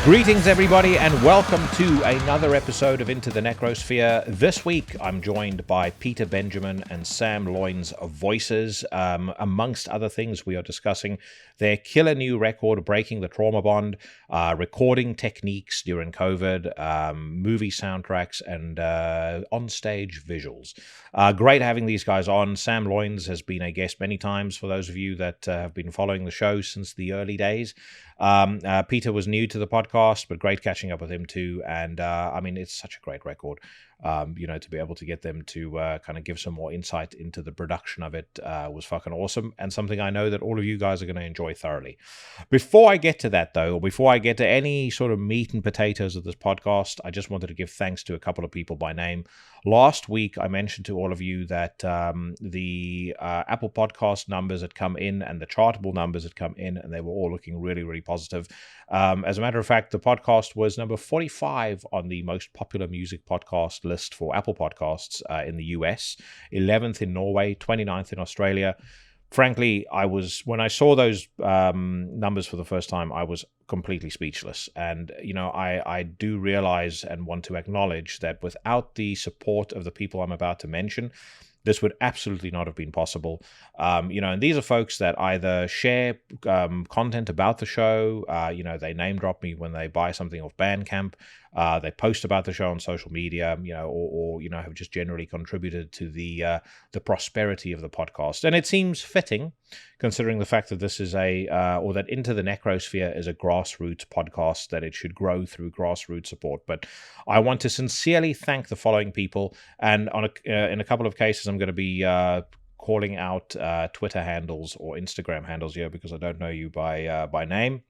Greetings, everybody, and welcome to another episode of Into the Necrosphere. This week, I'm joined by Peter Benjamin and Sam Loynes of Voices. Amongst other things, we are discussing their killer new record, Breaking the Trauma Bond, recording techniques during COVID, movie soundtracks, and onstage visuals. Great having these guys on. Sam Loynes has been a guest many times for those of you that have been following the show since the early days. Peter was new to the podcast, but great catching up with him too. And I mean, it's such a great record. To be able to get them to kind of give some more insight into the production of it was fucking awesome, and something I know that all of you guys are going to enjoy thoroughly. Before I get to that, though, or before I get to any sort of meat and potatoes of this podcast, I just wanted to give thanks to a couple of people by name. Last week, I mentioned to all of you that the Apple Podcast numbers had come in and the Chartable numbers had come in, and they were all looking really, really positive. As a matter of fact, the podcast was number 45 on the most popular music podcast list for Apple Podcasts in the US, 11th in Norway, 29th in Australia. Frankly, when I saw those numbers for the first time, I was completely speechless. And, I do realize and want to acknowledge that without the support of the people I'm about to mention, this would absolutely not have been possible. And these are folks that either share content about the show, they name drop me when they buy something off Bandcamp, they post about the show on social media, or have just generally contributed to the prosperity of the podcast. And it seems fitting, considering the fact that this is or that Into the Necrosphere is a grassroots podcast, that it should grow through grassroots support. But I want to sincerely thank the following people, and in a couple of cases, I'm going to be calling out Twitter handles or Instagram handles here because I don't know you by name.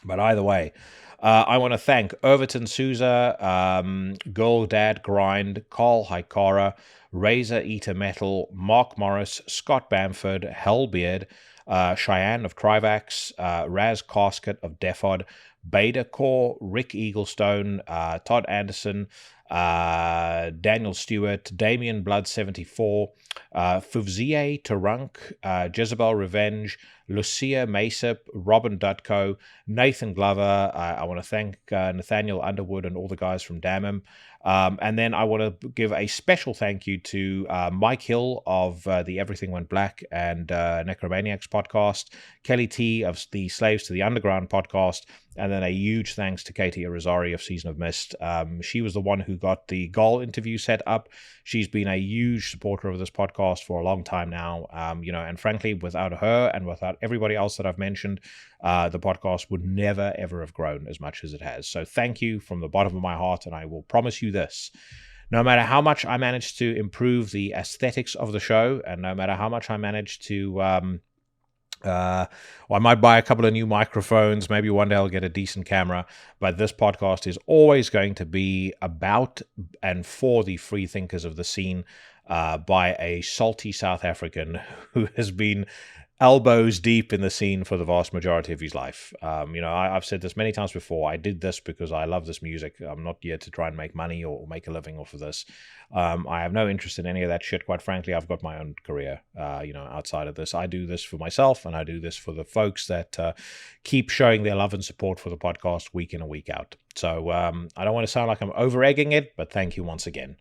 But either way, I want to thank Overton Souza, Girl Dad Grind, Carl Hikara, Razor Eater Metal, Mark Morris, Scott Bamford, Hellbeard, Cheyenne of Trivax, Raz Casket of Defod, Beta Core, Rick Eaglestone, Todd Anderson, Daniel Stewart, Damian Blood 74, Fuvzie Tarunk, Jezebel Revenge, Lucia Masip, Robin Dutko, Nathan Glover. I want to thank Nathaniel Underwood and all the guys from Damham. And then I want to give a special thank you to Mike Hill of the Everything Went Black and Necromaniacs podcast, Kelly T of the Slaves to the Underground podcast, and then a huge thanks to Katie Arizari of Season of Mist. She was the one who got the Gol interview set up. She's been a huge supporter of this podcast for a long time now, and frankly, without her and without everybody else that I've mentioned, the podcast would never, ever have grown as much as it has. So thank you from the bottom of my heart, and I will promise you this. No matter how much I manage to improve the aesthetics of the show, and no matter how much I manage to... I might buy a couple of new microphones. Maybe one day I'll get a decent camera. But this podcast is always going to be about and for the free thinkers of the scene by a salty South African who has been elbows deep in the scene for the vast majority of his life. I've said this many times before. I did this because I love this music. I'm not here to try and make money or make a living off of this. I have no interest in any of that shit. Quite frankly, I've got my own career, outside of this. I do this for myself, and I do this for the folks that keep showing their love and support for the podcast week in and week out. So I don't want to sound like I'm over-egging it, but thank you once again.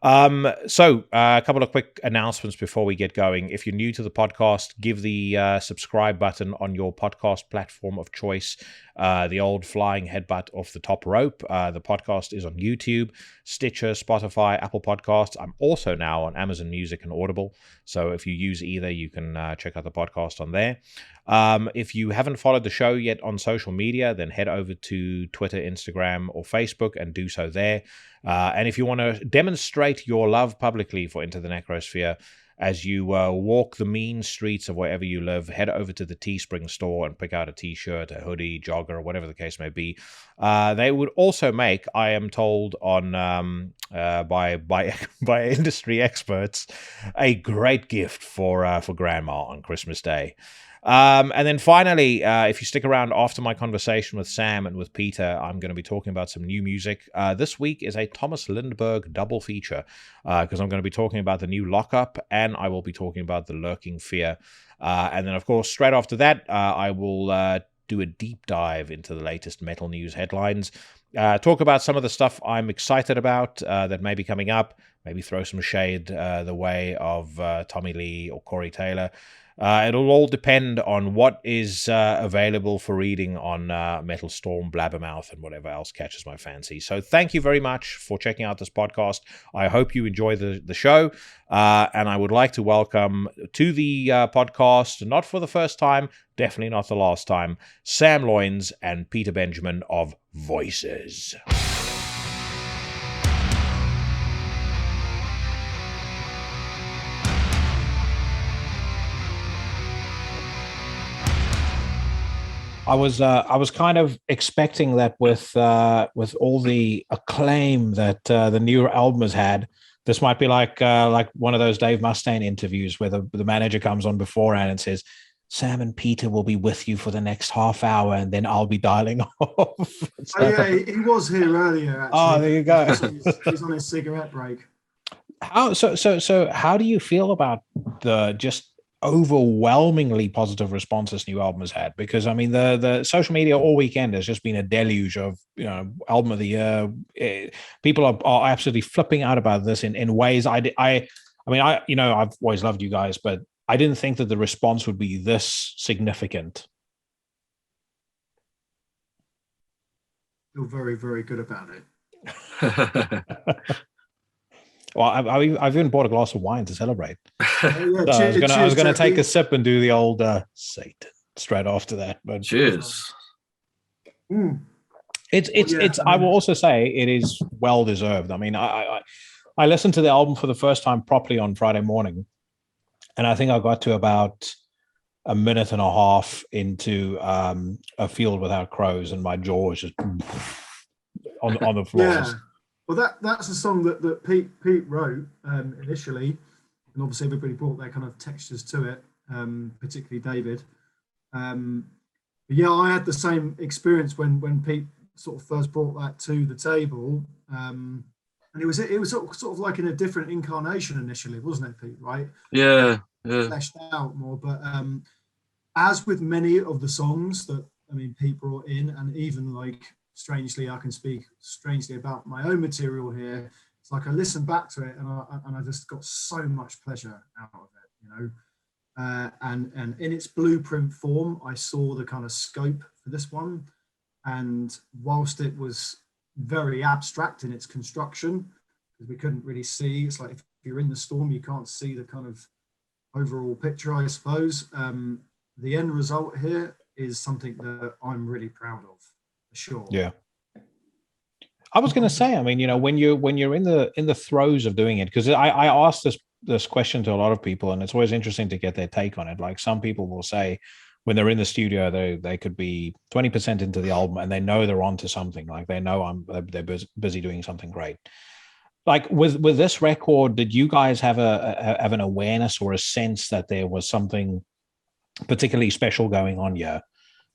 So a couple of quick announcements before we get going. If you're new to the podcast, give the subscribe button on your podcast platform of choice the old flying headbutt off the top rope. The podcast is on YouTube, Stitcher, Spotify, Apple Podcasts. I'm also now on Amazon Music and Audible. So if you use either, you can check out the podcast on there. If you haven't followed the show yet on social media, then head over to Twitter, Instagram, or Facebook and do so there. And if you want to demonstrate your love publicly for Into the Necrosphere, as you walk the mean streets of wherever you live, head over to the Teespring store and pick out a t-shirt, a hoodie, jogger, whatever the case may be. They would also make, I am told on by industry experts, a great gift for Grandma on Christmas Day. And then finally, if you stick around after my conversation with Sam and with Peter, I'm going to be talking about some new music. This week is a Thomas Lindberg double feature, because I'm going to be talking about the new Lockup, and I will be talking about The Lurking Fear. And then, of course, straight after that, I will do a deep dive into the latest metal news headlines, talk about some of the stuff I'm excited about that may be coming up, maybe throw some shade the way of Tommy Lee or Corey Taylor. It'll all depend on what is available for reading on Metal Storm, Blabbermouth, and whatever else catches my fancy. So thank you very much for checking out this podcast. I hope you enjoy the show. And I would like to welcome to the podcast, not for the first time, definitely not the last time, Sam Loynes and Peter Benjamin of Voices. I was kind of expecting that with all the acclaim that the new album has had, this might be like one of those Dave Mustaine interviews where the manager comes on beforehand and says, "Sam and Peter will be with you for the next half hour, and then I'll be dialing off." He was here earlier. Actually. Oh, there you go. He's on his cigarette break. So how do you feel about the just overwhelmingly positive response this new album has had? Because I mean, the social media all weekend has just been a deluge of album of the year. People are absolutely flipping out about this in ways I've always loved you guys, but I didn't think that the response would be this significant. You're very, very good about it. Well, I've even bought a glass of wine to celebrate. Yeah, so I was gonna take a sip and do the old Satan straight after that. But cheers. It's. I will also say it is well deserved. I mean, I listened to the album for the first time properly on Friday morning, and I think I got to about a minute and a half into A Field Without Crows, and my jaw was just on the floor. Yeah. Well, that's a song that Pete wrote initially, and obviously everybody brought their kind of textures to it, particularly David. But yeah, I had the same experience when Pete sort of first brought that to the table, and it was sort of like in a different incarnation initially, wasn't it, Pete? Right? Yeah. Fleshed out more, but as with many of the songs that Pete brought in, and even like. Strangely, I can speak strangely about my own material here. It's like I listened back to it and I just got so much pleasure out of it, and in its blueprint form, I saw the kind of scope for this one. And whilst it was very abstract in its construction, because we couldn't really see, it's like if you're in the storm, you can't see the kind of overall picture, I suppose. The end result here is something that I'm really proud of. Sure. Yeah. I was going to say, I mean, when you're in the throes of doing it, because I asked this question to a lot of people, and it's always interesting to get their take on it. Like some people will say, when they're in the studio, they could be 20% into the album, and they know they're onto something. Like they know they're busy doing something great. Like with this record, did you guys have an awareness or a sense that there was something particularly special going on here?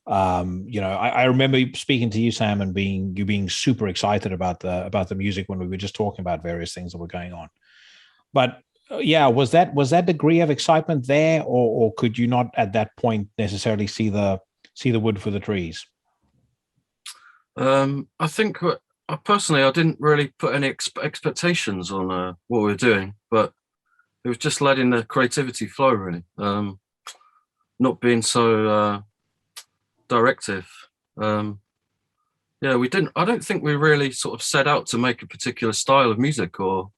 I remember speaking to you, Sam, and being super excited about the music when we were just talking about various things that were going on. But was that degree of excitement there, or could you not at that point necessarily see the wood for the trees? I think personally, I didn't really put any expectations on what we were doing, but it was just letting the creativity flow, really. Not being so directive. I don't think we really sort of set out to make a particular style of music or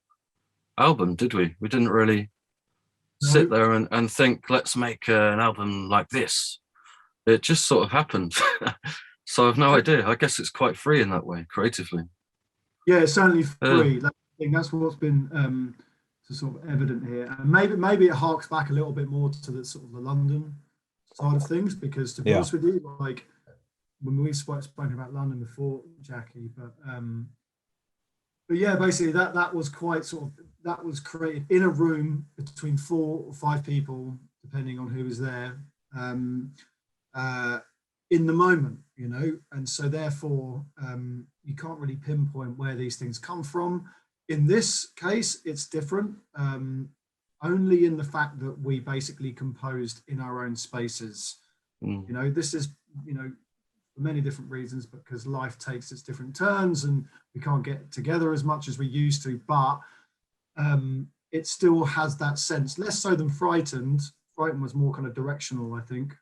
album, did we? We didn't really sit there and think, let's make an album like this. It just sort of happened. So I've no idea. I guess it's quite free in that way, creatively. Yeah, it's certainly free. I think that's what's been sort of evident here. And maybe it harks back a little bit more to the sort of the London side of things, because to be honest with you, like when we've spoken about London before, Jackie, but yeah, basically that was created in a room between 4 or 5 people, depending on who was there, in the moment, and so therefore you can't really pinpoint where these things come from. In this case, it's different. Only in the fact that we basically composed in our own spaces. This is, for many different reasons, because life takes its different turns and we can't get together as much as we used to. But it still has that sense, less so than Frightened. Frightened was more kind of directional, I think.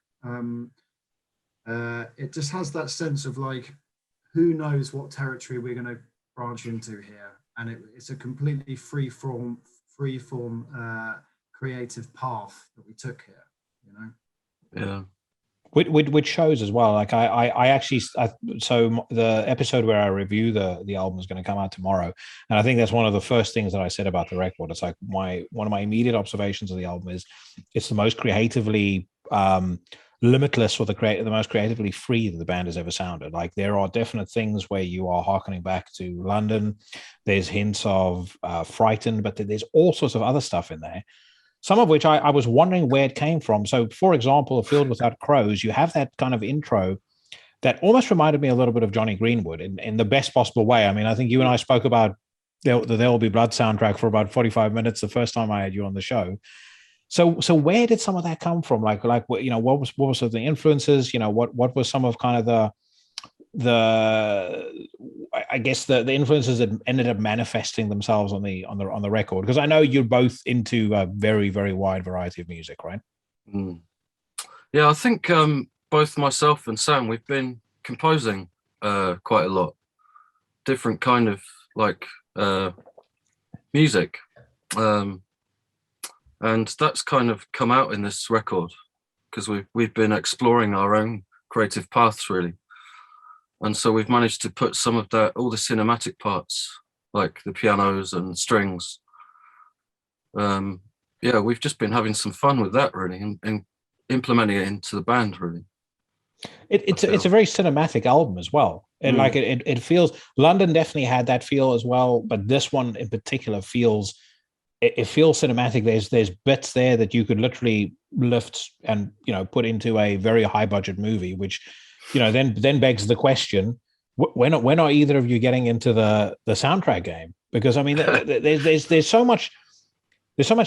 It just has that sense of like, who knows what territory we're going to branch into here, and it's a completely free form creative path that we took here, you know. Yeah. Which shows as well. Like I actually, so the episode where I review the album is going to come out tomorrow, and I think that's one of the first things that I said about the record. It's like one of my immediate observations of the album is it's the most creatively limitless, or the most creatively free that the band has ever sounded. Like there are definite things where you are harkening back to London. There's hints of Frightened, but there's all sorts of other stuff in there. Some of which I was wondering where it came from. So, for example, A Field Without Crows, you have that kind of intro that almost reminded me a little bit of Johnny Greenwood in the best possible way. I mean, I think you and I spoke about the There Will Be Blood soundtrack for about 45 minutes the first time I had you on the show. So where did some of that come from? Like you know, what was the influences? You know, what was some of kind of I guess the influences that ended up manifesting themselves on the record? Because I know you're both into a very, very wide variety of music, right? Yeah, I think both myself and Sam, we've been composing quite a lot, different kind of like music, and that's kind of come out in this record because we've been exploring our own creative paths really. And so we've managed to put some of that, all the cinematic parts, like the pianos and strings. Yeah, we've just been having some fun with that really, and implementing it into the band really. It's a very cinematic album as well. And like it feels, London definitely had that feel as well, but this one in particular feels cinematic. There's bits there that you could literally lift and, you know, put into a very high budget movie, which, you know, then begs the question: when are either of you getting into the soundtrack game? Because I mean, there's so much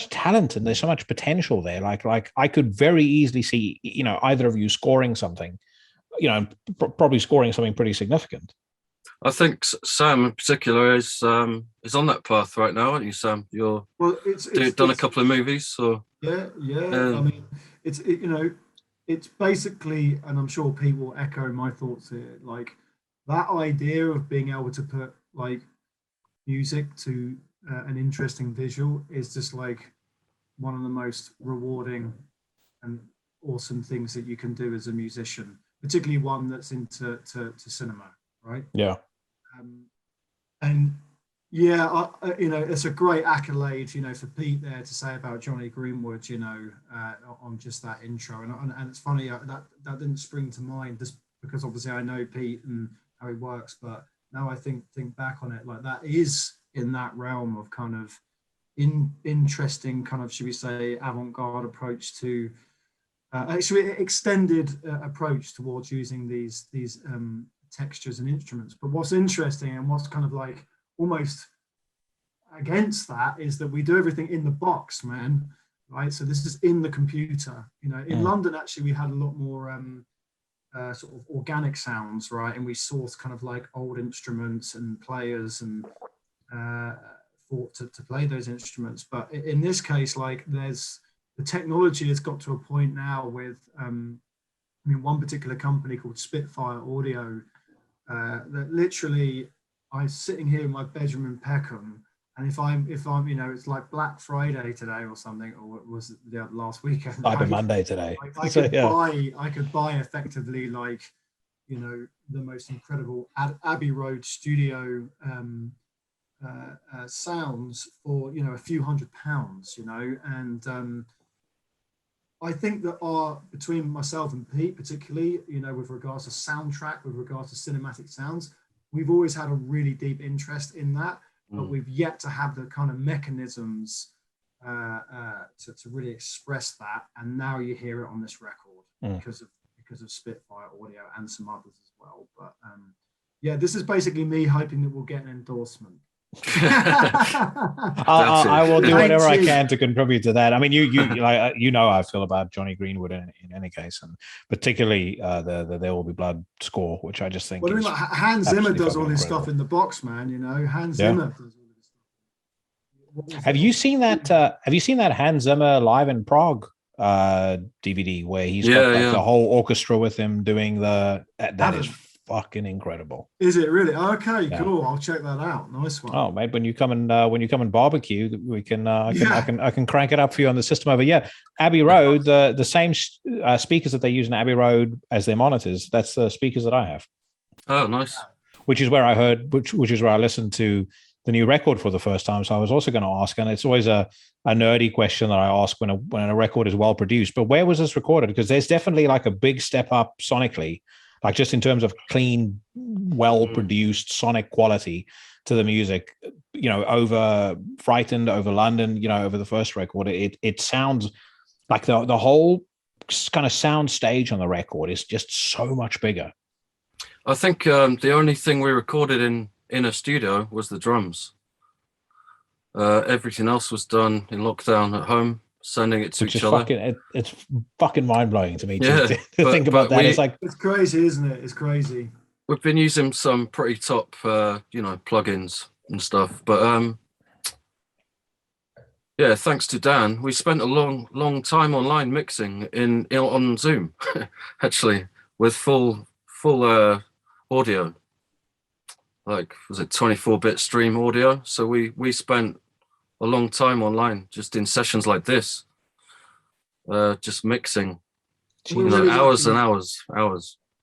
talent and there's so much potential there. Like I could very easily see, you know, either of you scoring something, you know, probably scoring something pretty significant. I think Sam in particular is on that path right now, aren't you, Sam? You're done a couple of movies, so yeah. I mean, you know, it's basically, and I'm sure Pete will echo my thoughts here, like that idea of being able to put like music to an interesting visual is just like one of the most rewarding and awesome things that you can do as a musician, particularly one that's into cinema, right? Yeah. And yeah, you know, it's a great accolade, you know, for Pete there to say about Johnny Greenwood, you know, on just that intro. And it's funny that didn't spring to mind just because obviously I know Pete and how he works, but now I think back on it, like that is in that realm of kind of interesting kind of, should we say, avant-garde approach to actually extended approach towards using these textures and instruments. But what's interesting and what's kind of like almost against that is that we do everything in the box, man, right? So this is in the computer. You know, in London actually we had a lot more sort of organic sounds, right? And we sourced kind of like old instruments and players and thought to play those instruments. But in this case, like there's the technology has got to a point now with I mean, one particular company called Spitfire Audio that literally I'm sitting here in my bedroom in Peckham, and if I'm you know, it's like Black Friday today or something, or was it the last weekend? Cyber Monday today. I could buy effectively like, you know, the most incredible Abbey Road studio sounds for, you know, a few £100, you know, and I think that between myself and Pete, particularly, you know, with regards to soundtrack, with regards to cinematic sounds, we've always had a really deep interest in that, but we've yet to have the kind of mechanisms to really express that. And now you hear it on this record because of Spitfire Audio and some others as well. But yeah, this is basically me hoping that we'll get an endorsement. I will do whatever I can to contribute to that. I mean, you like how I feel about Johnny Greenwood in any case, and particularly the There Will Be Blood score, which I just think. Well, I mean, like Hans Zimmer does all his stuff in the box, man. You know, Hans Zimmer does all his stuff. Have you seen that? Have you seen that Hans Zimmer live in Prague DVD where he's got the whole orchestra with him doing that is fucking incredible. Is it really? Okay, cool. I'll check that out. Nice one. Oh, mate, when you come and barbecue, we can I can crank it up for you on the system over. Yeah, Abbey Road, the same speakers that they use in Abbey Road as their monitors. That's the speakers that I have. Oh, nice. Which is where I heard, which is where I listened to the new record for the first time. So I was also going to ask, and it's always a nerdy question that I ask when a record is well produced. But where was this recorded? Because there's definitely like a big step up sonically, like just in terms of clean, well produced sonic quality to the music. You know, over Frightened, over London, you know, over the first record, it sounds like the whole kind of sound stage on the record is just so much bigger. I think the only thing we recorded in a studio was the drums. Everything else was done in lockdown at home, sending it to each other. It's fucking mind-blowing to me to think about that. It's crazy, isn't it? It's crazy. We've been using some pretty top plugins and stuff, but thanks to Dan, we spent a long time online mixing on Zoom actually, with full audio. Like, was it 24-bit stream audio? So we spent a long time online just in sessions like this, just mixing, really hours and hours.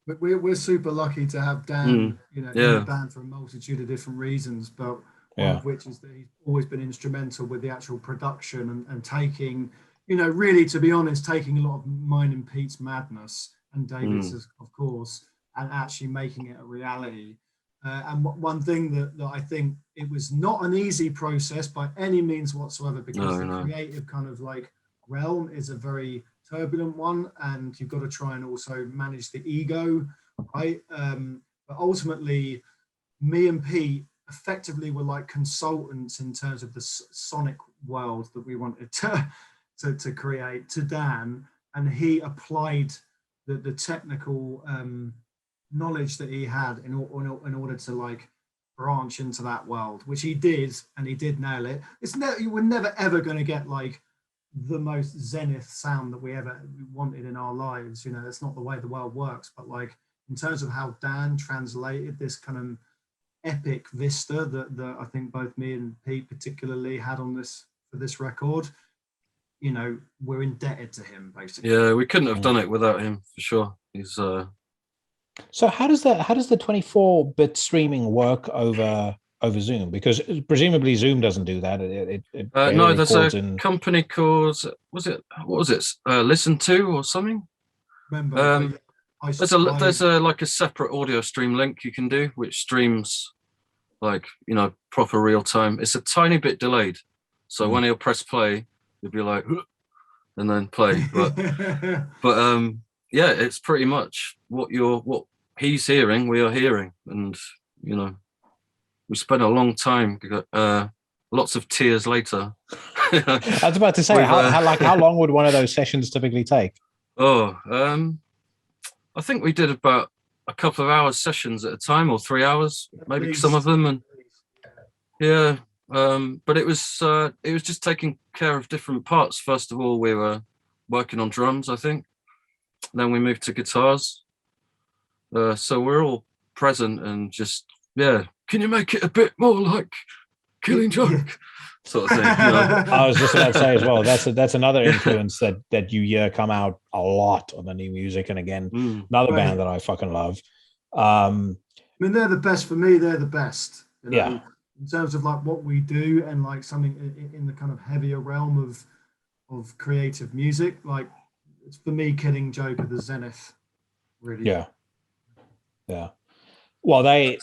But we're super lucky to have Dan, in the band for a multitude of different reasons, but one of which is that he's always been instrumental with the actual production and taking, really, to be honest, taking a lot of mine and Pete's madness and David's, of course, and actually making it a reality. And one thing that I think it was not an easy process by any means whatsoever, because the creative kind of like realm is a very turbulent one, and you've got to try and also manage the ego, right? But ultimately, me and Pete effectively were like consultants in terms of the sonic world that we wanted to create to Dan, and he applied the technical knowledge that he had in order to like branch into that world, which he did, and he did nail it. We're never ever going to get like the most zenith sound that we ever wanted in our lives. That's not the way the world works. But like in terms of how Dan translated this kind of epic vista that I think both me and Pete particularly had for this record, we're indebted to him basically. Yeah, we couldn't have done it without him for sure. He's So how does the 24-bit streaming work over Zoom? Because presumably Zoom doesn't do that. No, there's a company called Listen To or something. Remember, there's a separate audio stream link you can do, which streams like proper real time. It's a tiny bit delayed, so when he'll press play, you'll be like, and then play. But it's pretty much what he's hearing, we are hearing, and we spent a long time, lots of tears later. I was about to say, how long would one of those sessions typically take? I think we did about a couple of hours sessions at a time, or 3 hours, maybe some of them, and but it was just taking care of different parts. First of all, we were working on drums, I think. Then we moved to guitars. So we're all present and just, can you make it a bit more like Killing Joke? Sort of thing. I was just about to say as well, that's another influence that you hear come out a lot on the new music. And again, another band that I fucking love. I mean, they're the best for me. They're the best. In terms of like what we do and like something in the kind of heavier realm of creative music, like it's for me, Killing Joke at the zenith, really. Yeah. Well,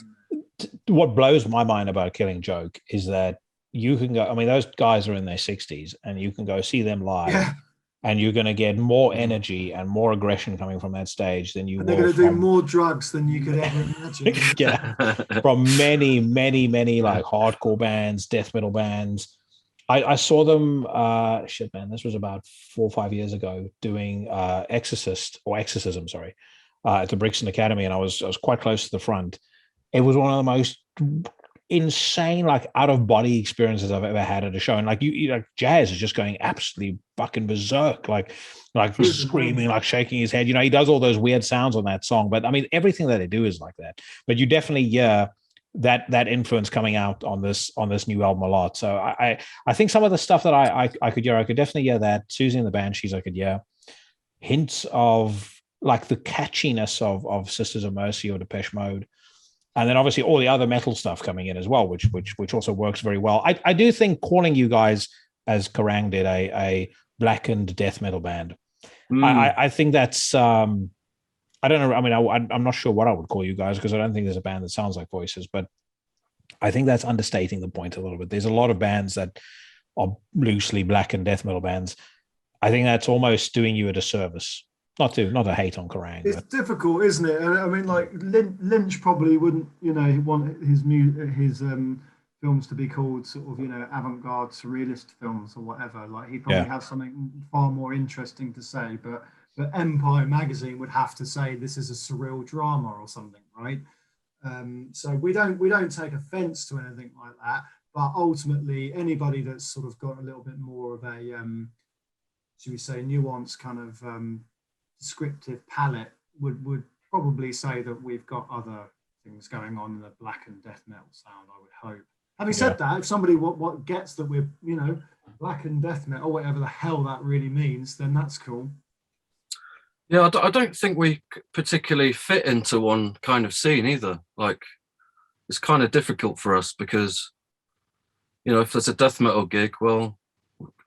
what blows my mind about Killing Joke is that you can go, I mean, those guys are in their 60s and you can go see them live and you're going to get more energy and more aggression coming from that stage than you And will. they're going to do more drugs than you could ever imagine. Yeah, from many like hardcore bands, death metal bands. I saw them. Shit, man, this was about 4 or 5 years ago, doing Exorcism, sorry, at the Brixton Academy, and I was quite close to the front. It was one of the most insane, like, out of body experiences I've ever had at a show. And like you like, Jazz is just going absolutely fucking berserk, like screaming, like shaking his head. He does all those weird sounds on that song, but I mean, everything that they do is like that. But you definitely hear that influence coming out on this new album a lot. So I think some of the stuff that I could hear, I could definitely hear that. Susie and the Banshees, I could hear hints of like the catchiness of Sisters of Mercy or Depeche Mode. And then obviously all the other metal stuff coming in as well, which also works very well. I do think calling you guys, as Kerrang did, a blackened death metal band. I think that's I don't know. I mean, I'm not sure what I would call you guys, because I don't think there's a band that sounds like Voices, but I think that's understating the point a little bit. There's a lot of bands that are loosely blackened death metal bands. I think that's almost doing you a disservice. Not to hate on Kerrang. It's difficult, isn't it? I mean, like Lynch probably wouldn't, want his films to be called sort of, avant-garde surrealist films or whatever. Like he'd probably have something far more interesting to say. But Empire magazine would have to say this is a surreal drama or something, right? So we don't take offence to anything like that. But ultimately, anybody that's sort of got a little bit more of a, should we say, nuanced kind of descriptive palette would probably say that we've got other things going on in the black and death metal sound, I would hope. Having said that, if somebody what gets that we're, black and death metal, whatever the hell that really means, then that's cool. Yeah, I don't think we particularly fit into one kind of scene either. Like, it's kind of difficult for us because, if there's a death metal gig, well,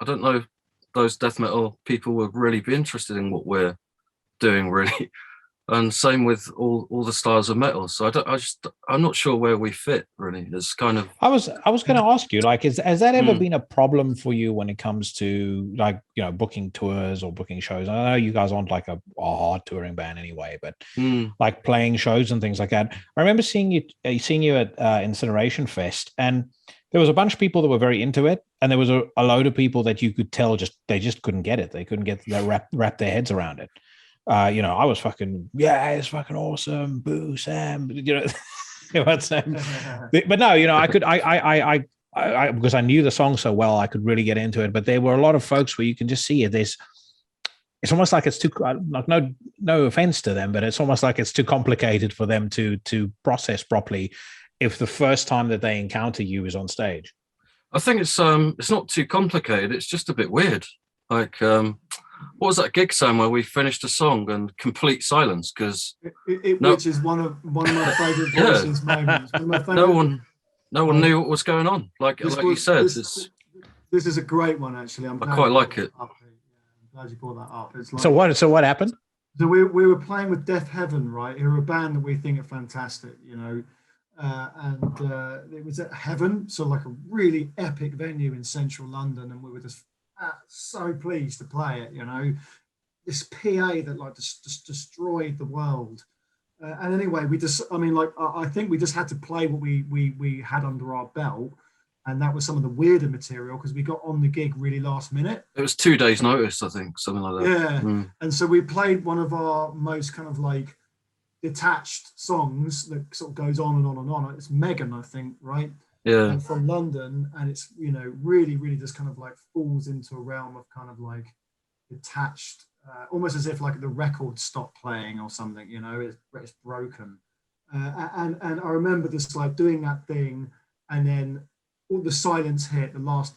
I don't know if those death metal people would really be interested in what we're doing, really. And same with all the styles of metal. So I'm not sure where we fit, really. It's kind of. I was going to ask you, like, has that ever been a problem for you when it comes to, like, booking tours or booking shows? I know you guys aren't like a hard touring band anyway, but like playing shows and things like that. I remember seeing you at Incineration Fest, and there was a bunch of people that were very into it, and there was a load of people that you could tell they just couldn't get it. They couldn't wrap their heads around it. I was fucking, it's fucking awesome. Boo, Sam. But no, I because I knew the song so well, I could really get into it. But there were a lot of folks where you can just see it. It's almost like it's too, like, no offense to them, but it's almost like it's too complicated for them to process properly if the first time that they encounter you is on stage. I think it's not too complicated. It's just a bit weird. Like, what was that gig, Sam, where we finished a song and complete silence? Because which is one of my favorite Voices moments. No one knew what was going on. Like you said, this is a great one, actually. I quite like it. I'm glad you brought that up. It's like, so what happened? So we were playing with Death Heaven, right? Who are a band that we think are fantastic, and it was at Heaven, so like a really epic venue in central London, and we were just so pleased to play it. This PA that like just destroyed the world. And anyway, I think we just had to play what we had under our belt, and that was some of the weirder material because we got on the gig really last minute. It was 2 days' notice, I think, something like that. Yeah, and so we played one of our most kind of like detached songs that sort of goes on and on and on. It's Megan, I think, right? Yeah. And from London, and it's really, really just kind of like falls into a realm of kind of like detached. Almost as if like the record stopped playing or something, it's broken. And I remember just like doing that thing, and then all the silence hit, the last,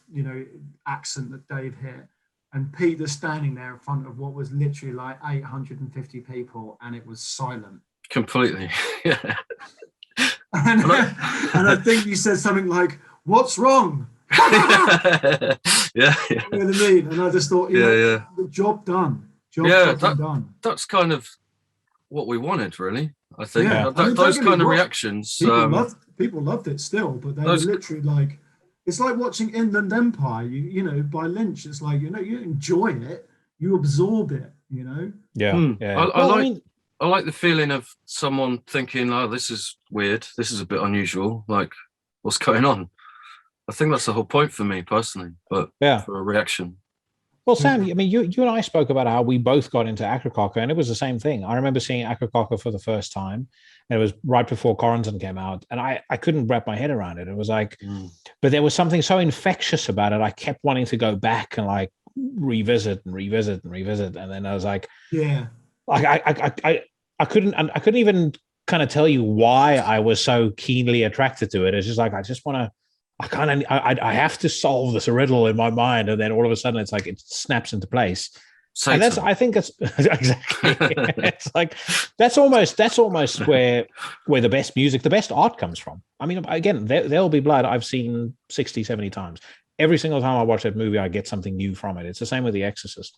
accent that Dave hit, and Pete was standing there in front of what was literally like 850 people, and it was silent. Completely, yeah. And I think you said something like, "What's wrong?" yeah. You know what I mean? And I just thought, the job done. Done. That's kind of what we wanted, really. I think those kind of reactions. People loved it still, but they were literally like, it's like watching Inland Empire. By Lynch. It's like you enjoy it, you absorb it, you know. Yeah. I like the feeling of someone thinking, oh, this is weird, this is a bit unusual, like what's going on. I think that's the whole point for me personally, but for a reaction. Well, Sam, I mean, you and I spoke about how we both got into Akrakaka, and it was the same thing. I remember seeing Akrakaka for the first time, and it was right before Corentin came out, and I couldn't wrap my head around it. It was like, but there was something so infectious about it. I kept wanting to go back and like revisit, and then I was like, like I couldn't even kind of tell you why I was so keenly attracted to it. It's just like I just want to. I have to solve this riddle in my mind, and then all of a sudden it's like it snaps into place. Satan. And I think it's exactly. It's like that's almost where the best music, the best art comes from. I mean, again, There'll Be Blood I've seen 60, 70 times. Every single time I watch that movie, I get something new from it. It's the same with The Exorcist.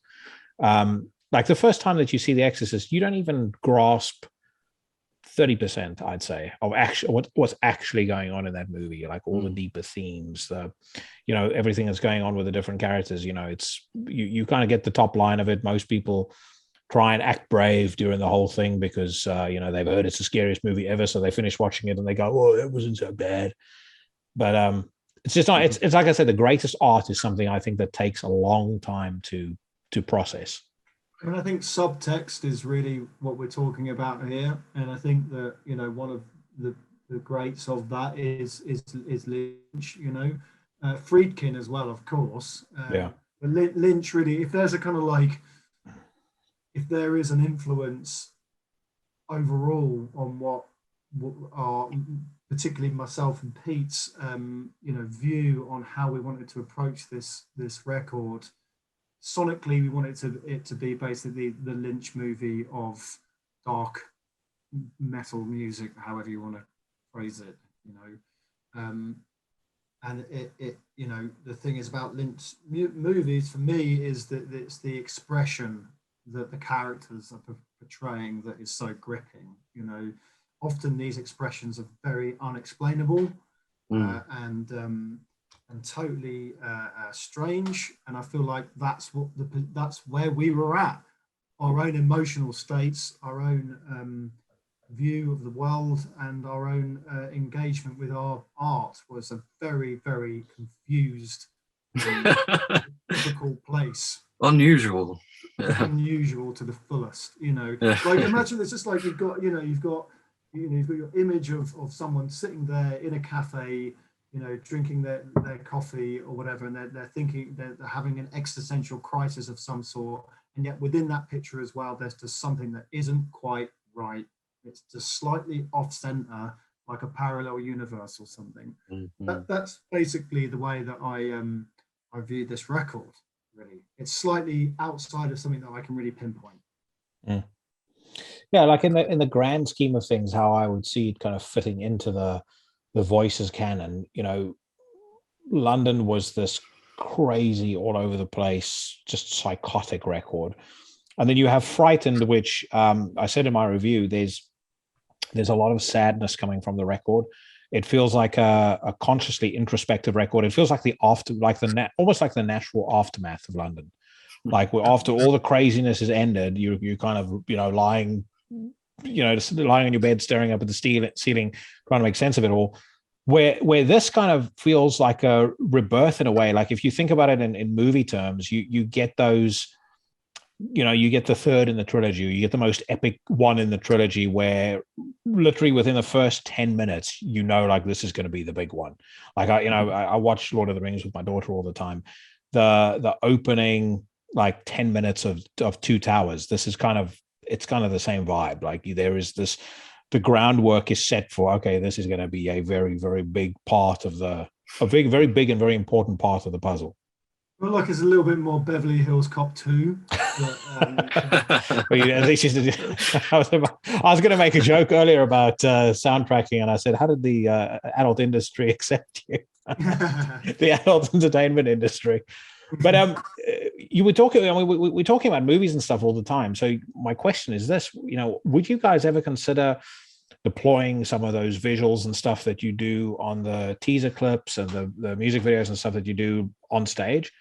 Like the first time that you see The Exorcist, you don't even grasp 30%, I'd say, of actually what's actually going on in that movie, like all the deeper themes, everything that's going on with the different characters. It's you kind of get the top line of it. Most people try and act brave during the whole thing because they've heard it's the scariest movie ever, so they finish watching it and they go, "Oh, it wasn't so bad." But it's just not. It's like I said, the greatest art is something I think that takes a long time to process. I mean, I think subtext is really what we're talking about here, and I think that one of the greats of that is Lynch. Friedkin as well, of course. But Lynch really, if there's a kind of like, if there is an influence overall on what are particularly myself and Pete's view on how we wanted to approach this record. Sonically, we wanted it to be basically the Lynch movie of dark metal music, however you want to phrase it, and it the thing is about Lynch movies for me is that it's the expression that the characters are portraying that is so gripping. Often these expressions are very unexplainable and totally strange, and I feel like that's where we were at. Our own emotional states, our own view of the world, and our own engagement with our art was a very, very confused, difficult place. Unusual to the fullest. Like imagine it's just like you've got your image of someone sitting there in a cafe, drinking their coffee or whatever, and they're thinking they're having an existential crisis of some sort, and yet within that picture as well, there's just something that isn't quite right. It's just slightly off center, like a parallel universe or something. That's basically the way that I view this record. Really, it's slightly outside of something that I can really pinpoint. Yeah, like in the grand scheme of things, how I would see it kind of fitting into the Voices canon. London was this crazy, all over the place, just psychotic record, and then you have Frightened, which I said in my review, there's a lot of sadness coming from the record. It feels like a consciously introspective record. It feels like almost like the natural aftermath of London. Like after all the craziness has ended, you kind of lying just lying on your bed, staring up at the ceiling, trying to make sense of it all. Where this kind of feels like a rebirth in a way. Like if you think about it in movie terms, you get those, you get the third in the trilogy, you get the most epic one in the trilogy, where literally within the first 10 minutes, like this is going to be the big one. Like I watch Lord of the Rings with my daughter all the time. The opening like 10 minutes of Two Towers, it's kind of the same vibe. Like there is this, the groundwork is set for, okay, this is going to be a very, very big part of very big and very important part of the puzzle. Well, like it's a little bit more Beverly Hills Cop 2. But, at least I was going to make a joke earlier about soundtracking, and I said, how did the adult industry accept you? The adult entertainment industry. But you were talking, we're talking about movies and stuff all the time. So my question is this, would you guys ever consider deploying some of those visuals and stuff that you do on the teaser clips and the music videos and stuff that you do on stage?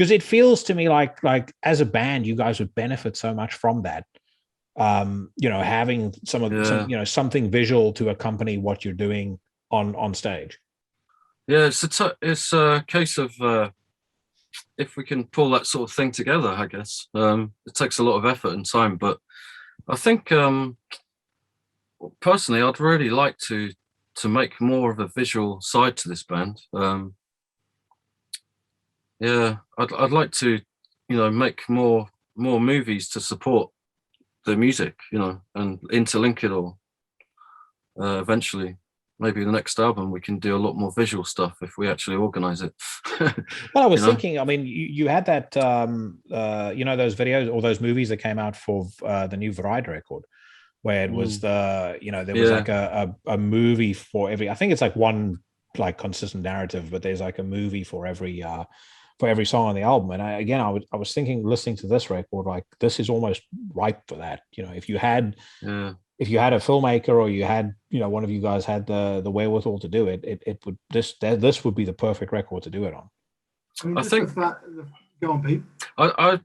because it feels to me like as a band, you guys would benefit so much from that. Having something visual to accompany what you're doing on stage. Yeah, it's a case of if we can pull that sort of thing together, I guess. It takes a lot of effort and time, but I think personally, I'd really like to make more of a visual side to this band. I'd like to, make more movies to support the music, and interlink it all. Eventually, maybe the next album we can do a lot more visual stuff if we actually organize it. Well, I was thinking, I mean, you had that, those videos or those movies that came out for the new Variety record, where it was there was like a movie for every, I think it's like one like consistent narrative, but there's like a movie for every song on the album. And I was thinking, listening to this record, like this is almost ripe for that. If you had a filmmaker, or you had, one of you guys had the wherewithal to do it, it would, this would be the perfect record to do it on. I think go on, Pete. I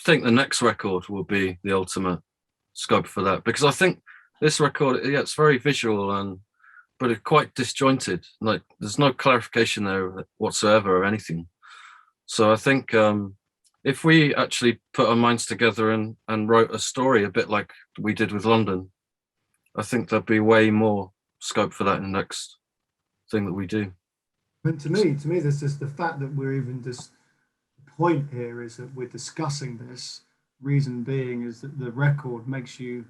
think the next record will be the ultimate scope for that, because I think this record, it's very visual but it's quite disjointed. Like there's no clarification there whatsoever or anything. So I think if we actually put our minds together and wrote a story a bit like we did with London, I think there'd be way more scope for that in the next thing that we do. But to me, there's just the fact that we're even just, the point here is that we're discussing this. Reason being is that the record makes you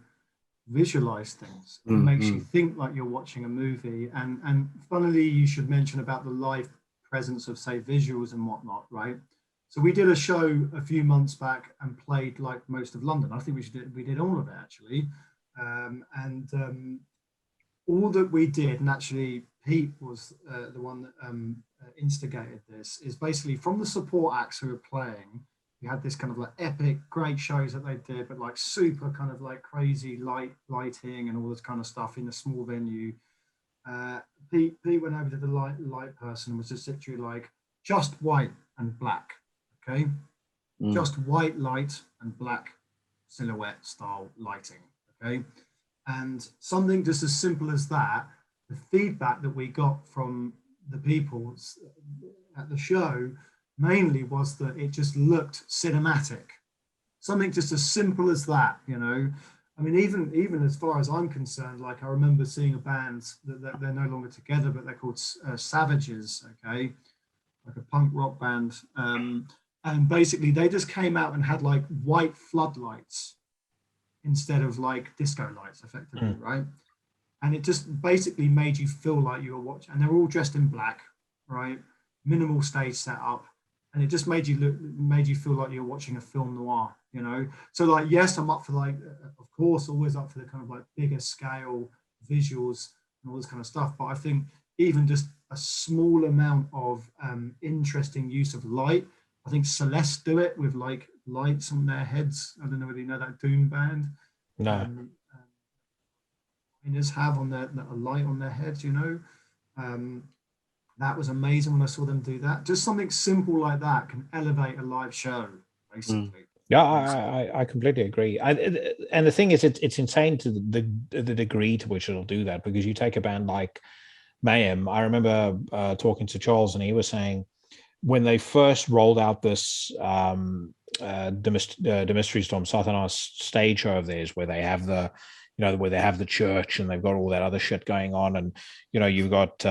visualize things. It makes you think like you're watching a movie. And funnily, you should mention about the live presence of, say, visuals and whatnot, right? So we did a show a few months back and played like most of London. I think we did all of it actually. All that we did, and actually Pete was the one that instigated this, is basically from the support acts who were playing, we had this kind of like epic, great shows that they did, but like super kind of like crazy lighting and all this kind of stuff in a small venue. Pete went over to the light person and was just literally like, just white and black, okay? Just white light and black silhouette style lighting, okay? And something just as simple as that, the feedback that we got from the people at the show mainly was that it just looked cinematic. Something just as simple as that, I mean, even as far as I'm concerned, like I remember seeing a band that they're no longer together, but they're called Savages, okay? Like a punk rock band. And basically they just came out and had like white floodlights instead of like disco lights, effectively, right? And it just basically made you feel like you were watching, and they're all dressed in black, right? Minimal stage setup, and it just made you feel like you're watching a film noir, So like, yes, I'm up for like, of course, always up for the kind of like bigger scale visuals and all this kind of stuff. But I think even just a small amount of interesting use of light. I think Celeste do it with like lights on their heads. I don't know whether you know that Doom band. No. Loynes have on a light on their heads, that was amazing when I saw them do that. Just something simple like that can elevate a live show, basically. Yeah, I completely agree. And the thing is, it's insane to the degree to which it'll do that, because you take a band like Mayhem. I remember talking to Charles, and he was saying when they first rolled out this the Mystery Storm Satanas stage show of theirs, where they have where they have the church and they've got all that other shit going on, and you've got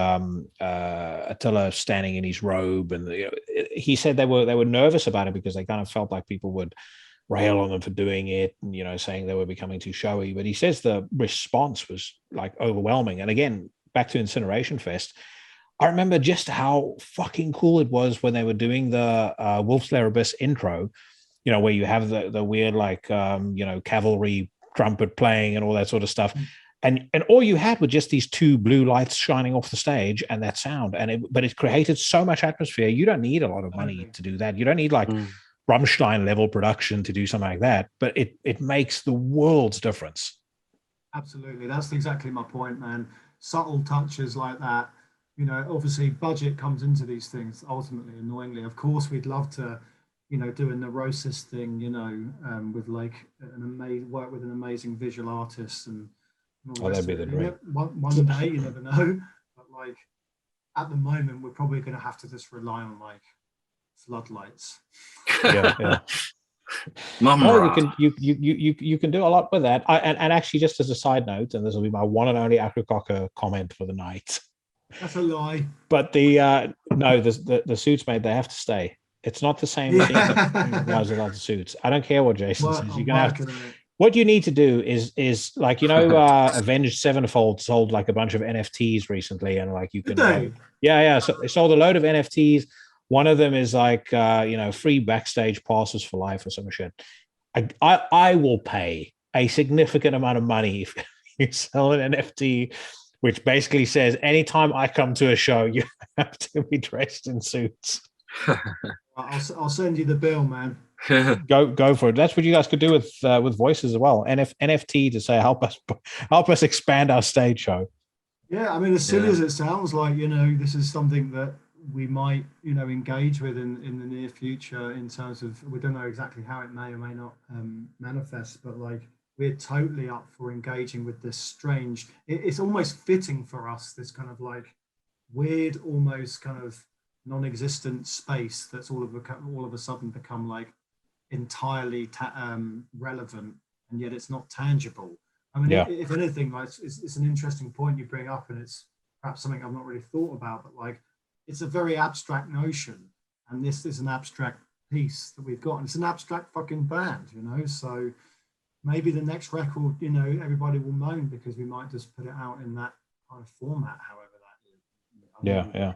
Attila standing in his robe, and he said they were nervous about it because they kind of felt like people would rail on them for doing it, and saying they were becoming too showy. But he says the response was like overwhelming. And again, back to Incineration Fest, I remember just how fucking cool it was when they were doing the Wolf's Lair Abyss intro, where you have the weird like cavalry trumpet playing and all that sort of stuff, and all you had were just these two blue lights shining off the stage and that sound, but it created so much atmosphere. You don't need a lot of money to do that. You don't need like Rammstein level production to do something like that, but it makes the world's difference. Absolutely, that's exactly my point, man. Subtle touches like that. Obviously budget comes into these things ultimately, annoyingly. Of course, we'd love to do a neurosis thing, with like work with an amazing visual artist and all the rest that'd be of the it. dream. One day, you never know. But like at the moment, we're probably going to have to just rely on like floodlights. Yeah. Well, you can do a lot with that. And actually, just as a side note, and this will be my one and only Akrukoka comment for the night. That's a lie. But the suits, mate, they have to stay. It's not the same thing as without the suits. I don't care what Jason says. You're gonna have to. What you need to do is like Avenged Sevenfold sold like a bunch of NFTs recently, and like you can So they sold a load of NFTs. One of them is like free backstage passes for life or some shit. I will pay a significant amount of money if you sell an NFT, which basically says anytime I come to a show, you have to be dressed in suits. I'll send you the bill, man. Go for it. That's what you guys could do with voices as well. NFT to say help us expand our stage show. Yeah, I mean, as silly as it sounds, like this is something that we might engage with in the near future, in terms of, we don't know exactly how it may or may not manifest, but like we're totally up for engaging with this strange, it's almost fitting for us, this kind of like weird, almost kind of non-existent space that's all of a sudden become like entirely relevant, and yet it's not tangible. I mean, if anything, like it's an interesting point you bring up, and it's perhaps something I've not really thought about, but like it's a very abstract notion, and this is an abstract piece that we've got, and it's an abstract fucking band, so maybe the next record, everybody will moan because we might just put it out in that kind of format, however that is. Yeah.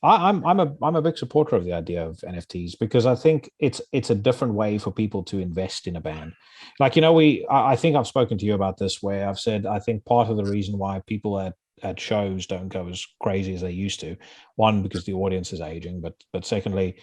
I'm a big supporter of the idea of NFTs, because I think it's a different way for people to invest in a band. Like, I think I've spoken to you about this, where I've said I think part of the reason why people at shows don't go as crazy as they used to, one, because the audience is aging, but secondly,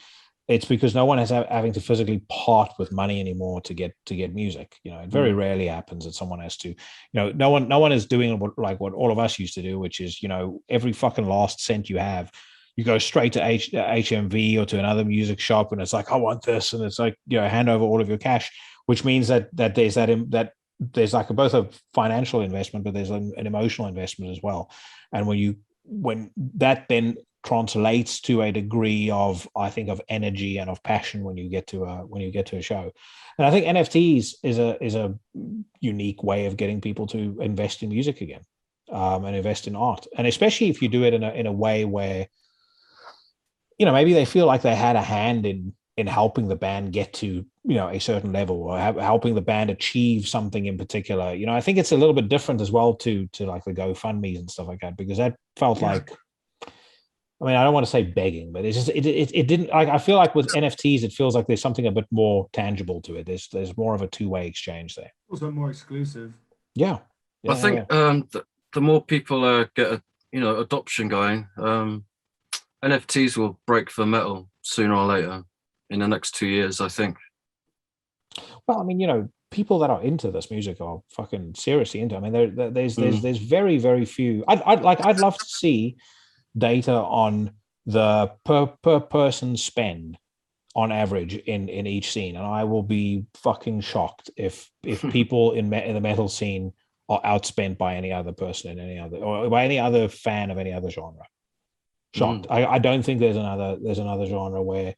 it's because no one is having to physically part with money anymore to get music. It very rarely happens that someone has to. No one is doing what all of us used to do, which is every fucking last cent you have, you go straight to HMV or to another music shop, and it's like, I want this, and it's like hand over all of your cash, which means that there's that there's like both a financial investment, but there's an emotional investment as well. And when that then translates to a degree of, I think, of energy and of passion when you get to a show. And I think NFTs is a unique way of getting people to invest in music again, and invest in art, and especially if you do it in a way where maybe they feel like they had a hand in helping the band get to a certain level, or helping the band achieve something in particular. I think it's a little bit different as well to like the GoFundMe's and stuff like that, because that felt like, I mean, I don't want to say begging, but it's just it didn't, like, I feel like with NFTs it feels like there's something a bit more tangible to it. There's more of a two-way exchange there. Also more exclusive. Yeah. I think the more people get adoption going, NFTs will break the metal sooner or later in the next 2 years, I think. Well, I mean, people that are into this music are fucking seriously into it. I mean, there's very, very few. I'd love to see data on the per person spend on average in each scene, and I will be fucking shocked if people in the metal scene are outspent by any other person in any other, or by any other fan of any other genre. Shocked. I don't think there's another genre where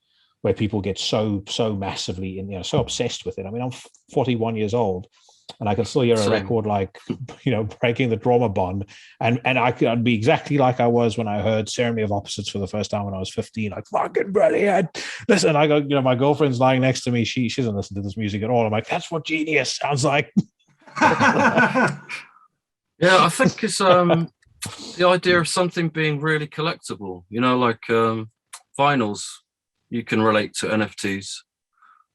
people get so massively so obsessed with it. I mean, I'm 41 years old, and I can still hear a record like Breaking the Trauma Bond, and I'd be exactly like I was when I heard Ceremony of Opposites for the first time when I was 15. Like, fucking brilliant. Listen, I go, my girlfriend's lying next to me. She doesn't listen to this music at all. I'm like, that's what genius sounds like. Yeah, I think it's the idea of something being really collectible, like vinyls, you can relate to NFTs